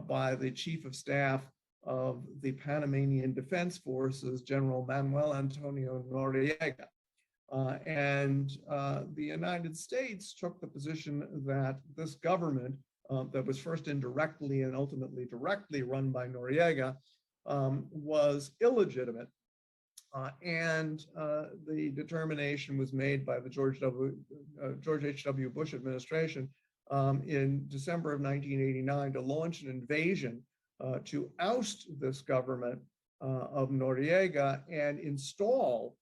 by the chief of staff of the Panamanian Defense Forces, General Manuel Antonio Noriega. The United States took the position that this government that was first indirectly and ultimately directly run by Noriega was illegitimate. The determination was made by the George H.W. Bush administration in December of 1989 to launch an invasion to oust this government of Noriega and install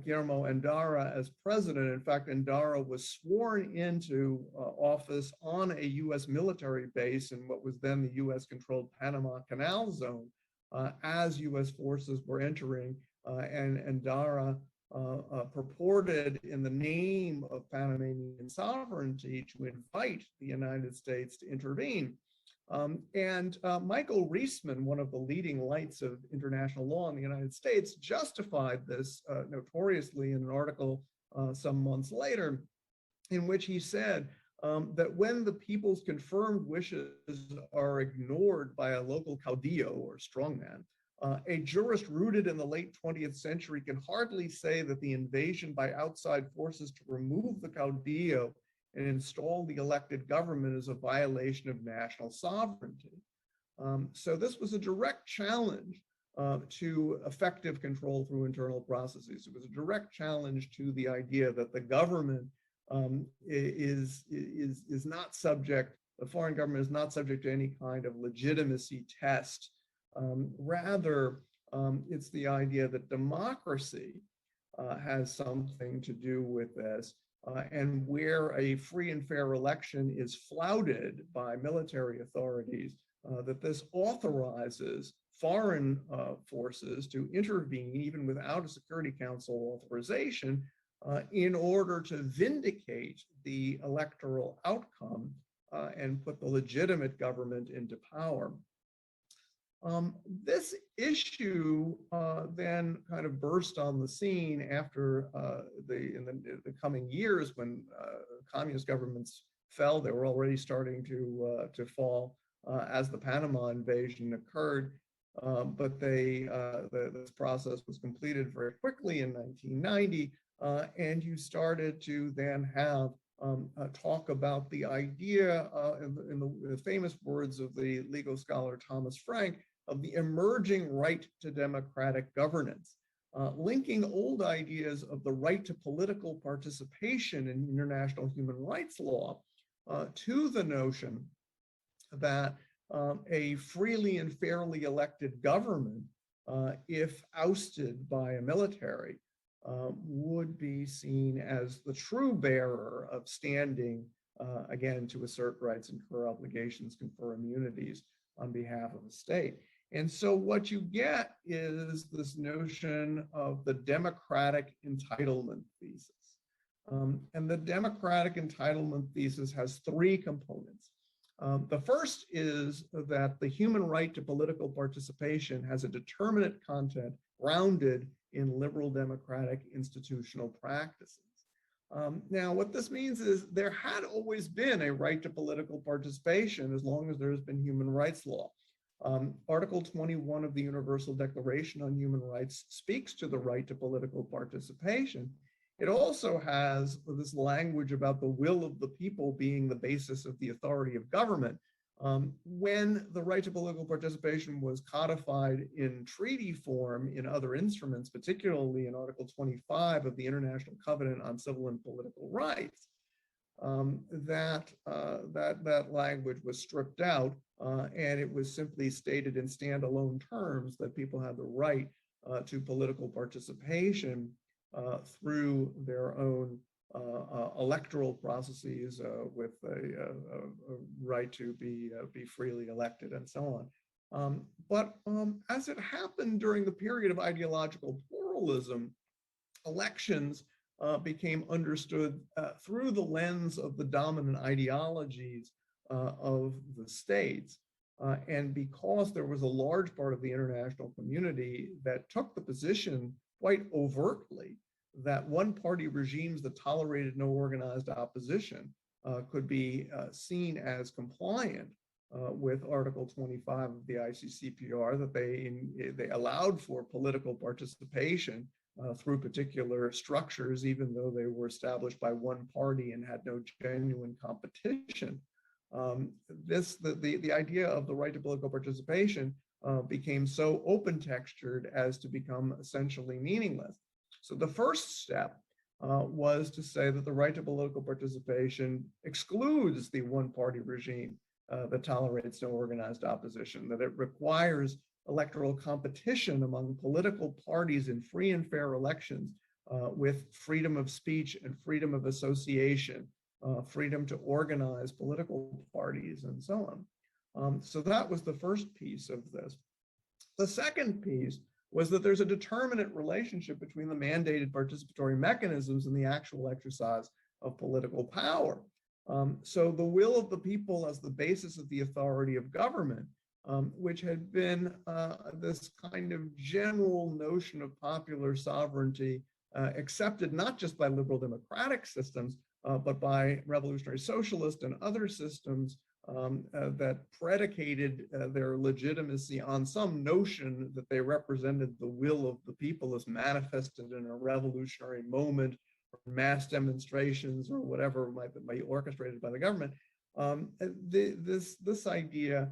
Guillermo Endara as president. In fact, Endara was sworn into office on a U.S. military base in what was then the U.S.-controlled Panama Canal Zone as U.S. forces were entering, and Endara purported in the name of Panamanian sovereignty to invite the United States to intervene. Michael Reisman, one of the leading lights of international law in the United States, justified this notoriously in an article some months later, in which he said that when the people's confirmed wishes are ignored by a local caudillo or strongman, a jurist rooted in the late 20th century can hardly say that the invasion by outside forces to remove the caudillo and install the elected government is a violation of national sovereignty. So this was a direct challenge to effective control through internal processes. It was a direct challenge to the idea that the government is not subject, the foreign government is not subject to any kind of legitimacy test. Rather, it's the idea that democracy has something to do with this. And where a free and fair election is flouted by military authorities, that this authorizes foreign forces to intervene even without a Security Council authorization in order to vindicate the electoral outcome and put the legitimate government into power. This issue then kind of burst on the scene after in the coming years when communist governments fell. They were already starting to fall as the Panama invasion occurred, but this process was completed very quickly in 1990, and you started to then have talk about the idea, in the famous words of the legal scholar Thomas Frank, of the emerging right to democratic governance, linking old ideas of the right to political participation in international human rights law to the notion that a freely and fairly elected government, if ousted by a military, would be seen as the true bearer of standing, again, to assert rights, incur obligations, confer immunities on behalf of the state. And so what you get is this notion of the democratic entitlement thesis. And the democratic entitlement thesis has three components. The first is that the human right to political participation has a determinate content grounded in liberal democratic institutional practices. Now, what this means is there had always been a right to political participation as long as there has been human rights law. Article 21 of the Universal Declaration on Human Rights speaks to the right to political participation. It also has this language about the will of the people being the basis of the authority of government. When the right to political participation was codified in treaty form in other instruments, particularly in Article 25 of the International Covenant on Civil and Political Rights, that language was stripped out, and it was simply stated in standalone terms that people had the right to political participation through their own electoral processes with a right to be freely elected and so on. But as it happened during the period of ideological pluralism, elections became understood through the lens of the dominant ideologies of the states. And because there was a large part of the international community that took the position quite overtly that one-party regimes that tolerated no organized opposition could be seen as compliant with Article 25 of the ICCPR, that they allowed for political participation through particular structures, even though they were established by one party and had no genuine competition. The idea of the right to political participation became so open-textured as to become essentially meaningless. So the first step was to say that the right to political participation excludes the one-party regime that tolerates no organized opposition, that it requires electoral competition among political parties in free and fair elections with freedom of speech and freedom of association, freedom to organize political parties and so on. So that was the first piece of this. The second piece was that there's a determinate relationship between the mandated participatory mechanisms and the actual exercise of political power. So the will of the people as the basis of the authority of government, which had been this kind of general notion of popular sovereignty accepted not just by liberal democratic systems, but by revolutionary socialist and other systems that predicated their legitimacy on some notion that they represented the will of the people as manifested in a revolutionary moment, or mass demonstrations, or whatever might be orchestrated by the government. This idea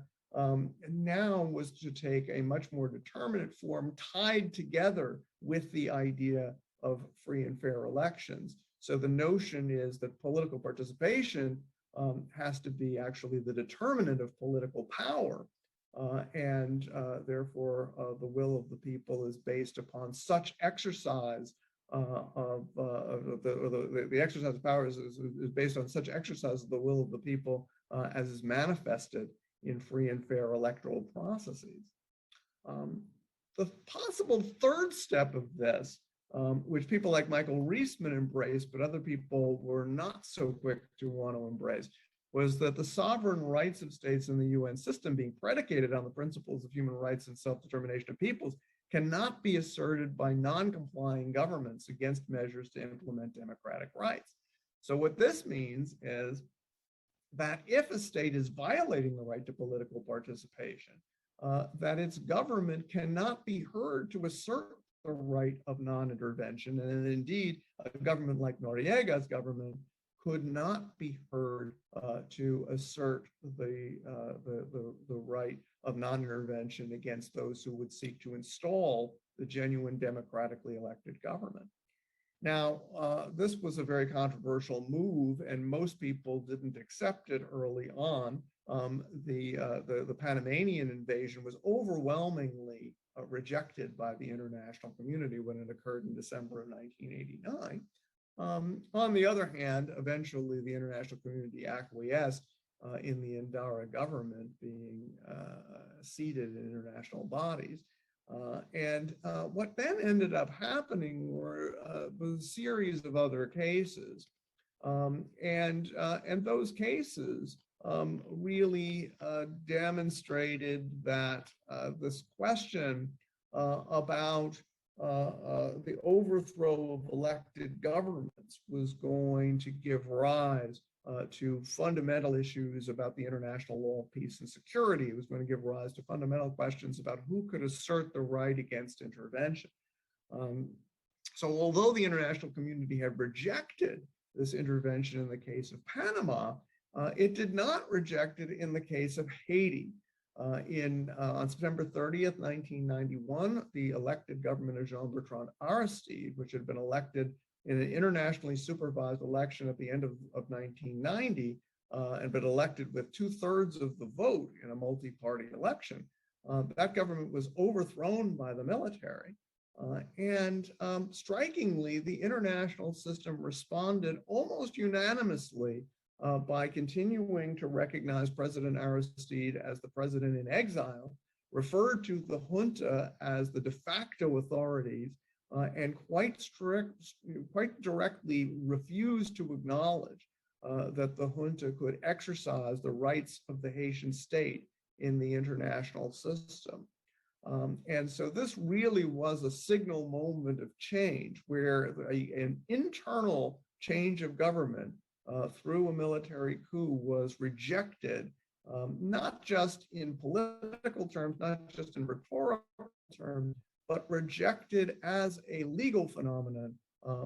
now was to take a much more determinate form, tied together with the idea of free and fair elections. So the notion is that political participation has to be actually the determinant of political power, and therefore the will of the people is based upon such exercise of the exercise of power is based on such exercise of the will of the people as is manifested in free and fair electoral processes. The possible third step of this, which people like Michael Reisman embraced, but other people were not so quick to want to embrace, was that the sovereign rights of states in the UN system, being predicated on the principles of human rights and self-determination of peoples, cannot be asserted by non-complying governments against measures to implement democratic rights. So what this means is that if a state is violating the right to political participation, that its government cannot be heard to assert the right of non-intervention. And indeed, a government like Noriega's government could not be heard to assert the right of non-intervention against those who would seek to install the genuine democratically elected government. Now, this was a very controversial move, and most people didn't accept it early on. The Panamanian invasion was overwhelmingly rejected by the international community when it occurred in December of 1989. On the other hand, eventually the international community acquiesced in the Indara government being seated in international bodies. What then ended up happening were a series of other cases. And those cases really demonstrated that this question about the overthrow of elected governments was going to give rise to fundamental issues about the international law of peace and security. It was going to give rise to fundamental questions about who could assert the right against intervention. So although the international community had rejected this intervention in the case of Panama, it did not reject it in the case of Haiti. On September 30th, 1991, the elected government of Jean-Bertrand Aristide, which had been elected in an internationally supervised election at the end of 1990, and been elected with 2/3 of the vote in a multi-party election, that government was overthrown by the military. Strikingly, the international system responded almost unanimously by continuing to recognize President Aristide as the president in exile, referred to the junta as the de facto authorities, and quite directly refused to acknowledge that the junta could exercise the rights of the Haitian state in the international system. And so this really was a signal moment of change, where an internal change of government through a military coup was rejected, not just in political terms, not just in rhetorical terms, but rejected as a legal phenomenon,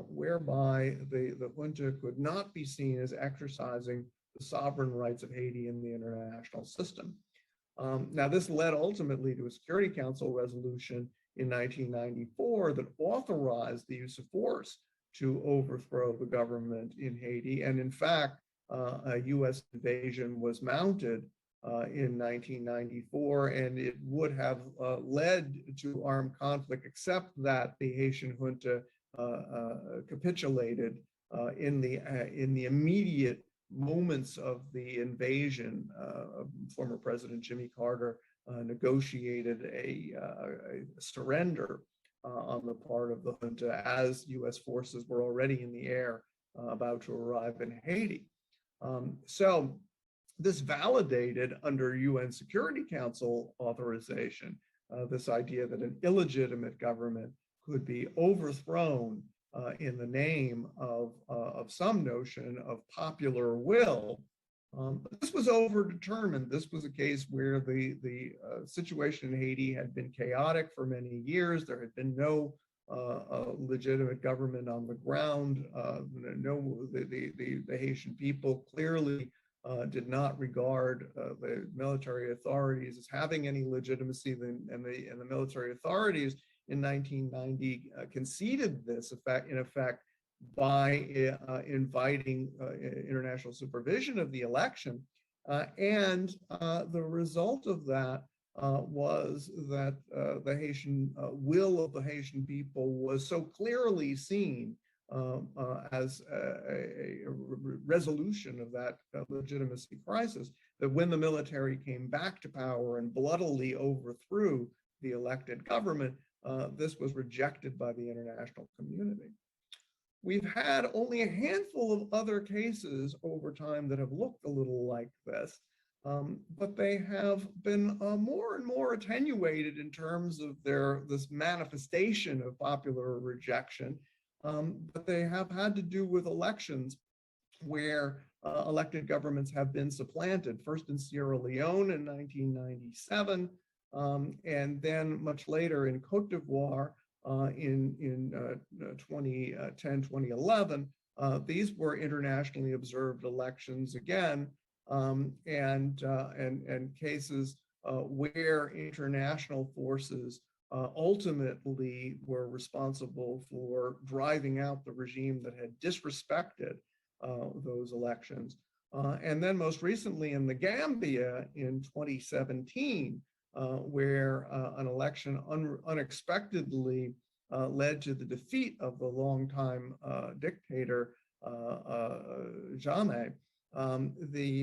whereby the junta could not be seen as exercising the sovereign rights of Haiti in the international system. Now, this led ultimately to a Security Council resolution in 1994 that authorized the use of force to overthrow the government in Haiti. And in fact, a US invasion was mounted in 1994, and it would have led to armed conflict, except that the Haitian junta capitulated in the immediate moments of the invasion. Former President Jimmy Carter negotiated a surrender on the part of the junta as US forces were already in the air about to arrive in Haiti. So this validated under UN Security Council authorization this idea that an illegitimate government could be overthrown in the name of some notion of popular will. But this was overdetermined. This was a case where the situation in Haiti had been chaotic for many years. There had been no legitimate government on the ground. The Haitian people clearly did not regard the military authorities as having any legitimacy, and the military authorities in 1990 conceded this in effect by inviting international supervision of the election. And the result of that was that the Haitian will of the Haitian people was so clearly seen as a resolution of that legitimacy crisis, that when the military came back to power and bloodily overthrew the elected government, this was rejected by the international community. We've had only a handful of other cases over time that have looked a little like this, but they have been more and more attenuated in terms of this manifestation of popular rejection. But they have had to do with elections where elected governments have been supplanted, first in Sierra Leone in 1997, and then much later in Cote d'Ivoire in 2010, 2011, These were internationally observed elections again, and cases where international forces ultimately were responsible for driving out the regime that had disrespected those elections. And then most recently in the Gambia in 2017, where an election unexpectedly led to the defeat of the longtime dictator Jammeh. The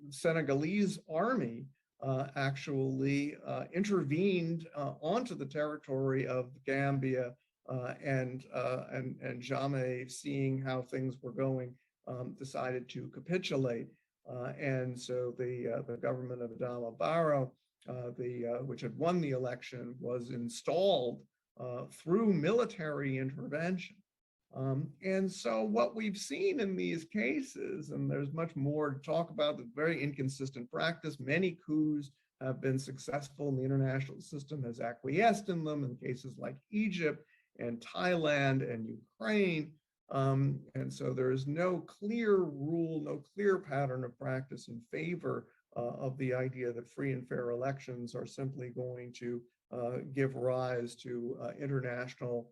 Senegalese army actually intervened onto the territory of Gambia, and Jammeh, seeing how things were going, decided to capitulate. And so the government of Adama Barrow, which had won the election, was installed through military intervention. And so what we've seen in these cases, and there's much more to talk about, the very inconsistent practice, many coups have been successful and the international system has acquiesced in them in cases like Egypt and Thailand and Ukraine. And so there is no clear rule, no clear pattern of practice in favor of the idea that free and fair elections are simply going to give rise to international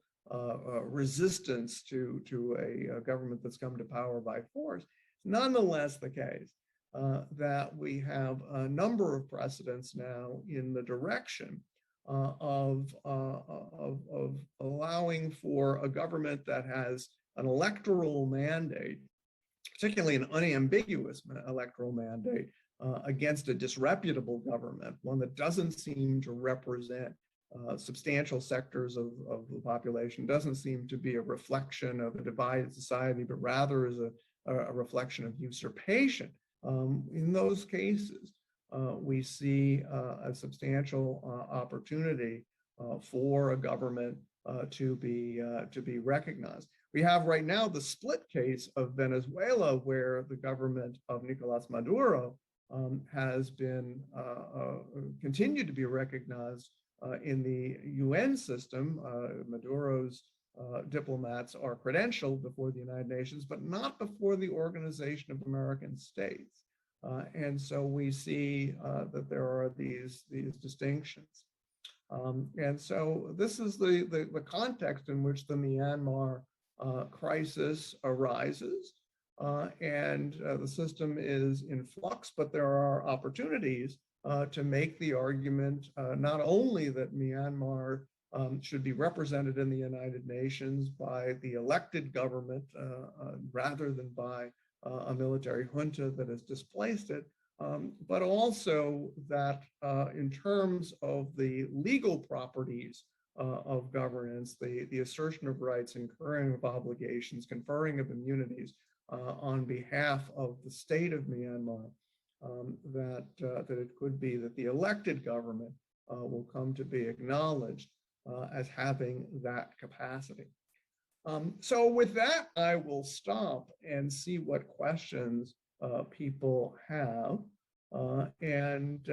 resistance to a government that's come to power by force. Nonetheless, the case that we have a number of precedents now in the direction of allowing for a government that has an electoral mandate, particularly an unambiguous electoral mandate, against a disreputable government, one that doesn't seem to represent substantial sectors of the population, doesn't seem to be a reflection of a divided society, but rather is a reflection of usurpation. In those cases, we see a substantial opportunity for a government to be recognized. We have right now the split case of Venezuela, where the government of Nicolas Maduro has been continued to be recognized in the UN system. Maduro's diplomats are credentialed before the United Nations, but not before the Organization of American States. And so we see that there are these distinctions. And so this is the context in which the Myanmar crisis arises. And the system is in flux, but there are opportunities to make the argument not only that Myanmar should be represented in the United Nations by the elected government rather than by a military junta that has displaced it, but also that in terms of the legal properties of governance, the assertion of rights, incurring of obligations, conferring of immunities on behalf of the state of Myanmar, that it could be that the elected government will come to be acknowledged as having that capacity. So with that, I will stop and see what questions people have. And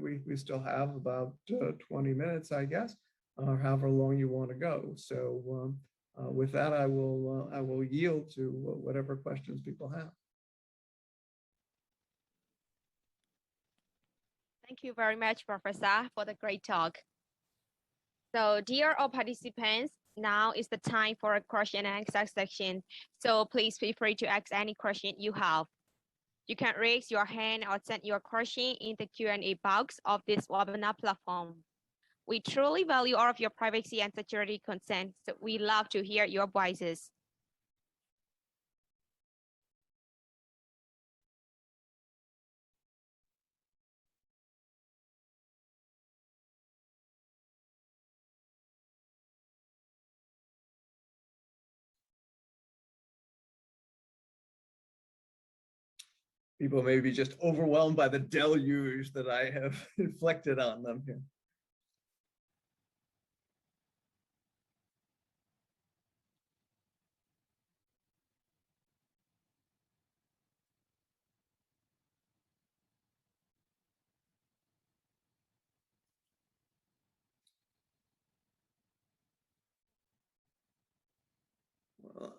we still have about 20 minutes, I guess, or however long you want to go. So with that, I will yield to whatever questions people have. Thank you very much, Professor, for the great talk. So dear all participants, now is the time for a question and answer section. So please feel free to ask any question you have. You can raise your hand or send your question in the Q&A box of this webinar platform. We truly value all of your privacy and security concerns, so we love to hear your voices. People may be just overwhelmed by the deluge that I have inflicted on them here.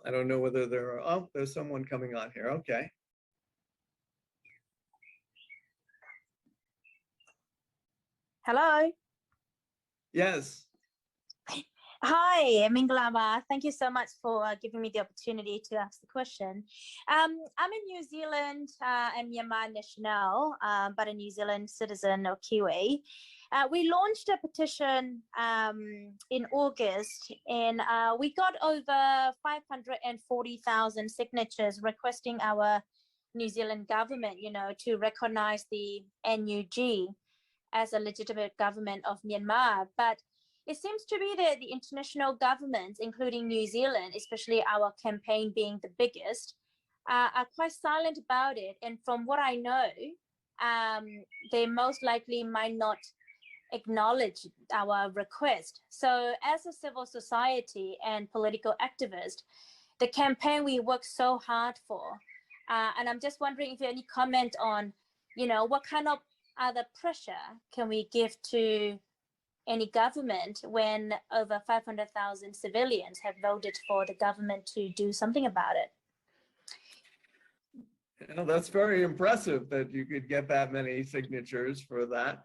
I don't know whether there are, oh, there's someone coming on here. Okay. Hello. Yes. Hi, Mingalama. Thank you so much for giving me the opportunity to ask the question. I'm a New Zealand and Myanmar national, but a New Zealand citizen or Kiwi. We launched a petition in August, and we got over 540,000 signatures requesting our New Zealand government, to recognize the NUG as a legitimate government of Myanmar. But it seems to be that the international governments, including New Zealand, especially our campaign being the biggest, are quite silent about it. And from what I know, they most likely might not acknowledge our request. So as a civil society and political activist, the campaign we work so hard for, and I'm just wondering if you have any comment on, what kind of other pressure can we give to any government when over 500,000 civilians have voted for the government to do something about it? That's very impressive that you could get that many signatures for that.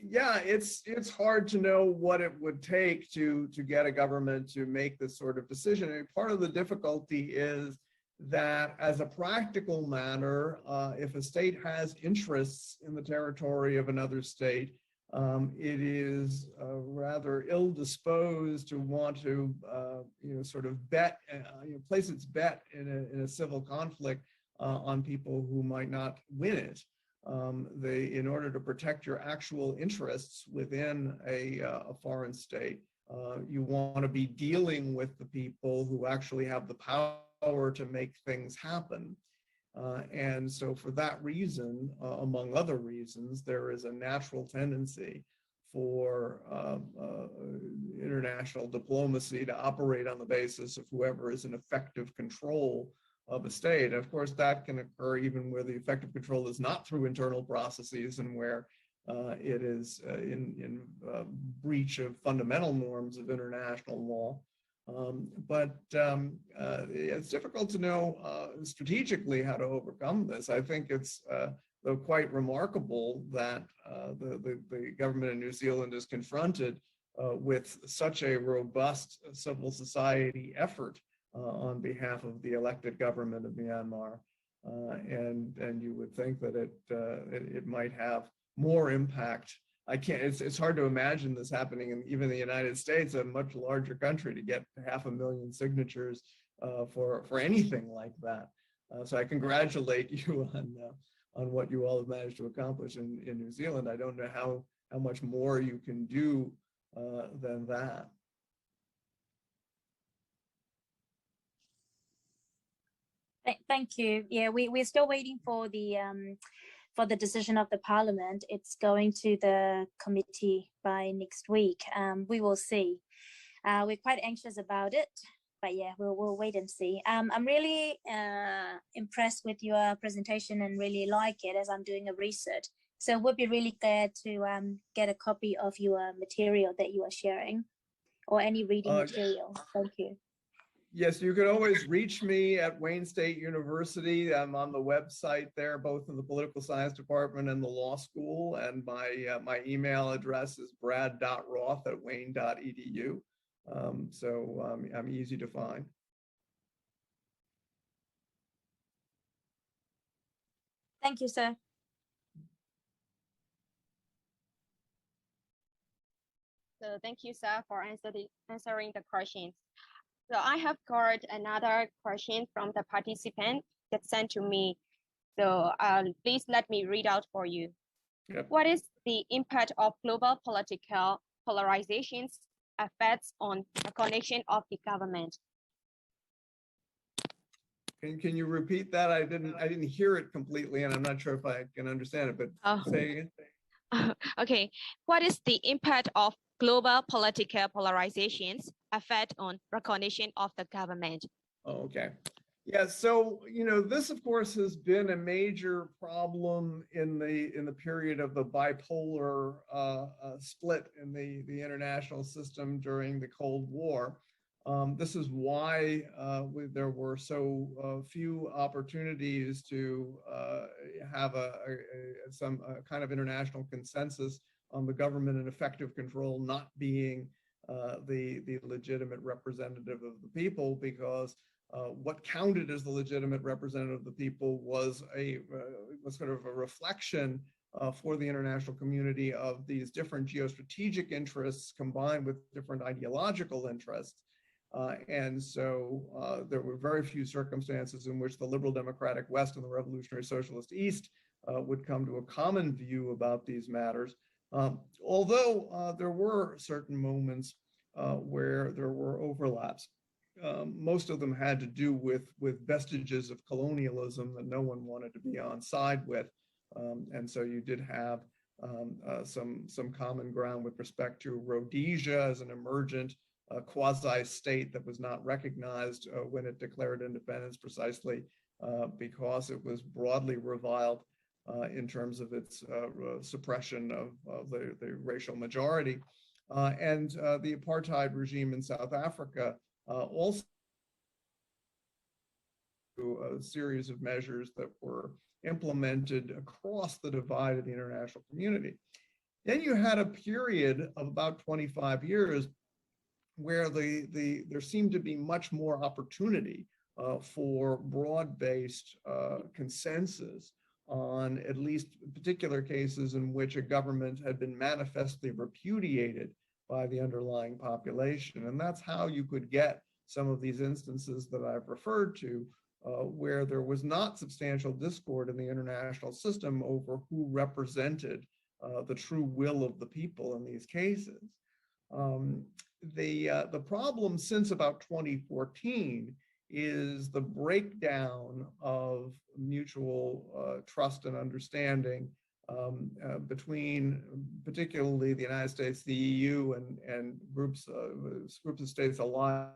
Yeah, it's hard to know what it would take to get a government to make this sort of decision. I mean, part of the difficulty is that as a practical matter, if a state has interests in the territory of another state, it is rather ill-disposed to want to, sort of bet, place its bet in a civil conflict on people who might not win it. In order to protect your actual interests within a foreign state, you want to be dealing with the people who actually have the power to make things happen. And so for that reason, among other reasons, there is a natural tendency for international diplomacy to operate on the basis of whoever is in effective control of a state. Of course, that can occur even where the effective control is not through internal processes and where it is in breach of fundamental norms of international law. But it's difficult to know strategically how to overcome this. I think it's though quite remarkable that the government in New Zealand is confronted with such a robust civil society effort on behalf of the elected government of Myanmar, and you would think that it might have more impact. It's hard to imagine this happening in even the United States, a much larger country, to get 500,000 signatures for anything like that. So I congratulate you on what you all have managed to accomplish in New Zealand. I don't know how much more you can do than that. Thank you. Yeah, we're still waiting for the decision of the parliament. It's going to the committee by next week. We will see. We're quite anxious about it, but yeah, we'll wait and see. I'm really impressed with your presentation and really like it as I'm doing a research. So we'll be really glad to get a copy of your material that you are sharing, or any reading material. Thank you. Yes, you can always reach me at Wayne State University. I'm on the website there, both in the political science department and the law school. And my email address is brad.roth@wayne.edu. So I'm easy to find. Thank you, sir. So thank you, sir, for answering the questions. So I have got another question from the participant that sent to me. So please let me read out for you. Yep. What is the impact of global political polarization's effects on the connection of the government? Can you repeat that? I didn't hear it completely, and I'm not sure if I can understand it, but say again. Okay. What is the impact of global political polarization's effect on recognition of the government? Oh, okay. Yeah, so this of course has been a major problem in the period of the bipolar split in the international system during the Cold War. This is why there were so few opportunities to have some kind of international consensus on the government and effective control not being the legitimate representative of the people, because what counted as the legitimate representative of the people was was sort of a reflection for the international community of these different geostrategic interests combined with different ideological interests. And so there were very few circumstances in which the liberal democratic West and the revolutionary socialist East would come to a common view about these matters. Although there were certain moments where there were overlaps. Most of them had to do with vestiges of colonialism that no one wanted to be on side with. And so you did have some common ground with respect to Rhodesia as an emergent quasi-state that was not recognized when it declared independence, precisely because it was broadly reviled in terms of its suppression of the racial majority. And the apartheid regime in South Africa also a series of measures that were implemented across the divide of the international community. Then you had a period of about 25 years where there seemed to be much more opportunity for broad-based consensus on at least particular cases in which a government had been manifestly repudiated by the underlying population. And that's how you could get some of these instances that I've referred to, where there was not substantial discord in the international system over who represented the true will of the people in these cases. The problem since about 2014 is the breakdown of mutual trust and understanding between particularly the United States, the EU, and groups of states allied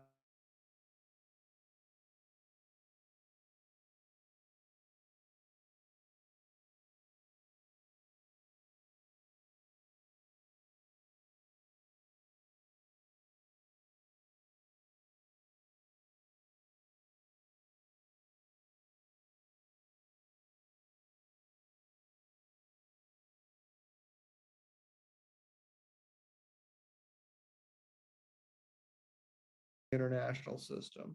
international system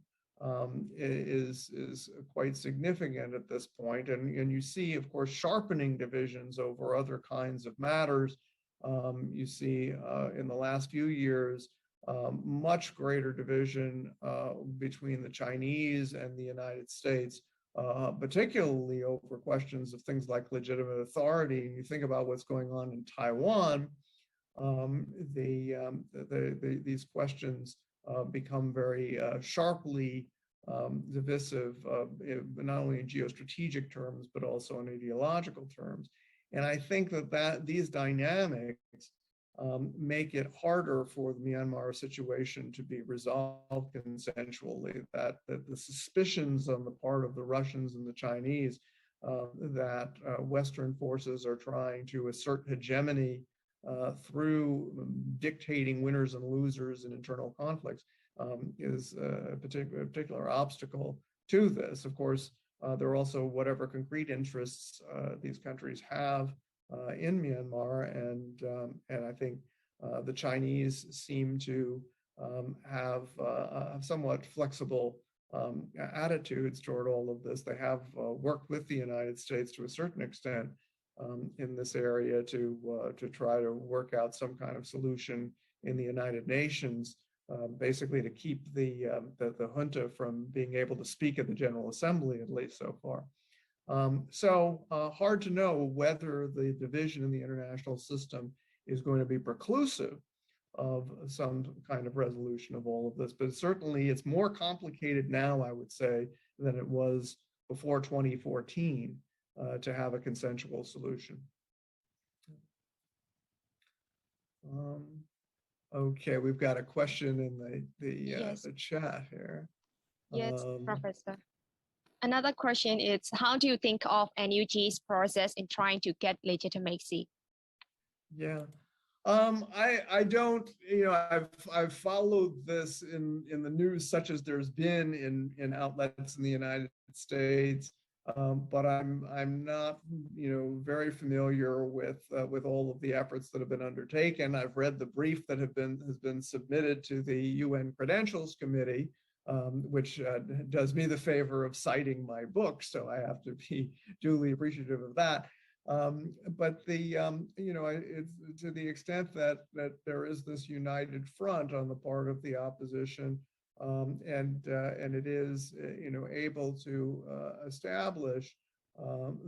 is quite significant at this point. And you see, of course, sharpening divisions over other kinds of matters. You see in the last few years, much greater division between the Chinese and the United States, particularly over questions of things like legitimate authority. And you think about what's going on in Taiwan, these questions become very sharply divisive, not only in geostrategic terms, but also in ideological terms. And I think that these dynamics make it harder for the Myanmar situation to be resolved consensually, that the suspicions on the part of the Russians and the Chinese that Western forces are trying to assert hegemony through dictating winners and losers in internal conflicts is a particular obstacle to this. Of course, there are also whatever concrete interests these countries have in Myanmar, and I think the Chinese seem to have somewhat flexible attitudes toward all of this. They have worked with the United States to a certain extent in this area to try to work out some kind of solution in the United Nations, basically to keep the junta from being able to speak at the General Assembly, at least so far. So hard to know whether the division in the international system is going to be preclusive of some kind of resolution of all of this, but certainly it's more complicated now, I would say, than it was before 2014 to have a consensual solution. Okay, we've got a question in the chat here. Yes, Professor. Another question is, how do you think of NUG's process in trying to get legitimacy? Yeah, I don't, I've followed this in the news, such as there's been in outlets in the United States, but I'm not, very familiar with all of the efforts that have been undertaken. I've read the brief that has been submitted to the UN Credentials Committee, which does me the favor of citing my book, so I have to be duly appreciative of that. But it's to the extent that there is this united front on the part of the opposition, and it is able to establish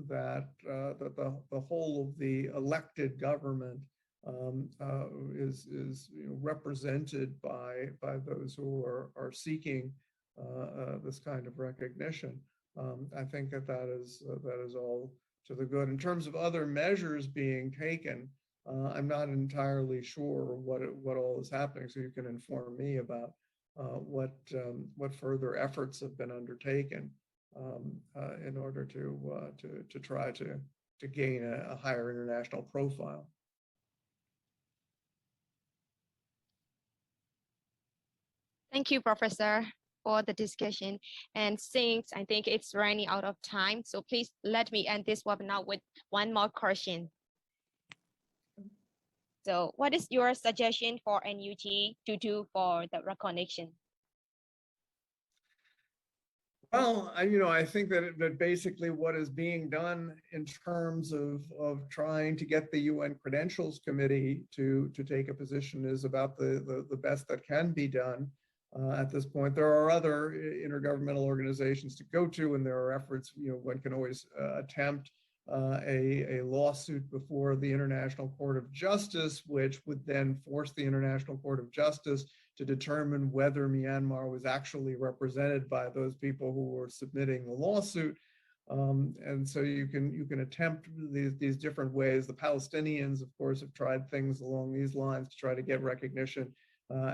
that the whole of the elected government is represented by those who are seeking this kind of recognition. I think that is all to the good. In terms of other measures being taken, I'm not entirely sure what all is happening, so you can inform me about what further efforts have been undertaken in order to try to gain a higher international profile. Thank you, Professor, for the discussion. And since I think it's running out of time, so please let me end this webinar with one more question. So what is your suggestion for NUG to do for the recognition? Well, I think that basically what is being done in terms of trying to get the UN Credentials Committee to take a position is about the best that can be done. At this point, there are other intergovernmental organizations to go to, and there are efforts. One can always attempt a lawsuit before the International Court of Justice, which would then force the International Court of Justice to determine whether Myanmar was actually represented by those people who were submitting the lawsuit. And so you can attempt these different ways. The Palestinians, of course, have tried things along these lines to try to get recognition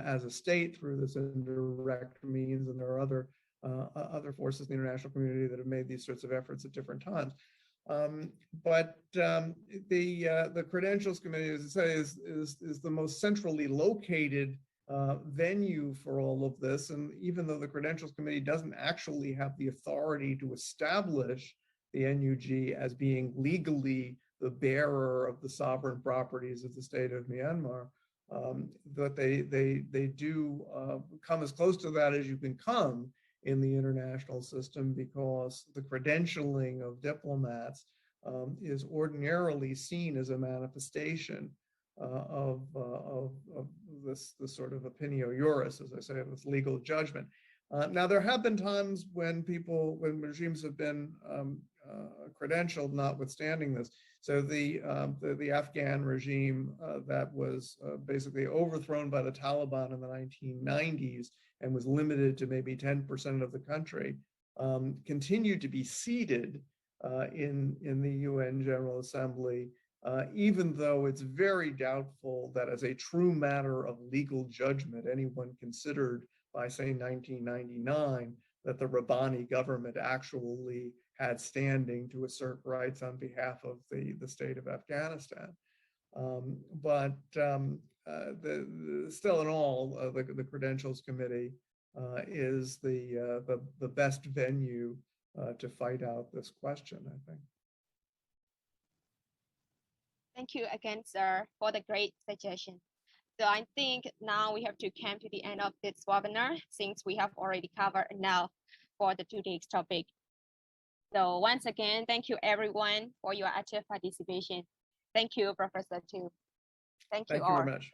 as a state through this indirect means, and there are other forces in the international community that have made these sorts of efforts at different times. But the Credentials Committee, as I say, is the most centrally located venue for all of this. And even though the Credentials Committee doesn't actually have the authority to establish the NUG as being legally the bearer of the sovereign properties of the state of Myanmar, but they do come as close to that as you can come in the international system, because the credentialing of diplomats is ordinarily seen as a manifestation of this sort of opinio juris, as I say, this legal judgment. Now, there have been times when regimes have been credentialed, notwithstanding this. So the Afghan regime that was basically overthrown by the Taliban in the 1990s and was limited to maybe 10% of the country, continued to be seated in the UN General Assembly, even though it's very doubtful that as a true matter of legal judgment, anyone considered by, say, 1999, that the Rabbani government actually had standing to assert rights on behalf of the state of Afghanistan. But still in all, the Credentials Committee is the best venue to fight out this question, I think. Thank you again, sir, for the great suggestion. So I think now we have to come to the end of this webinar, since we have already covered enough for the today's topic. So once again, thank you everyone for your active participation. Thank you, Professor, too. Thank you all. Thank you very much.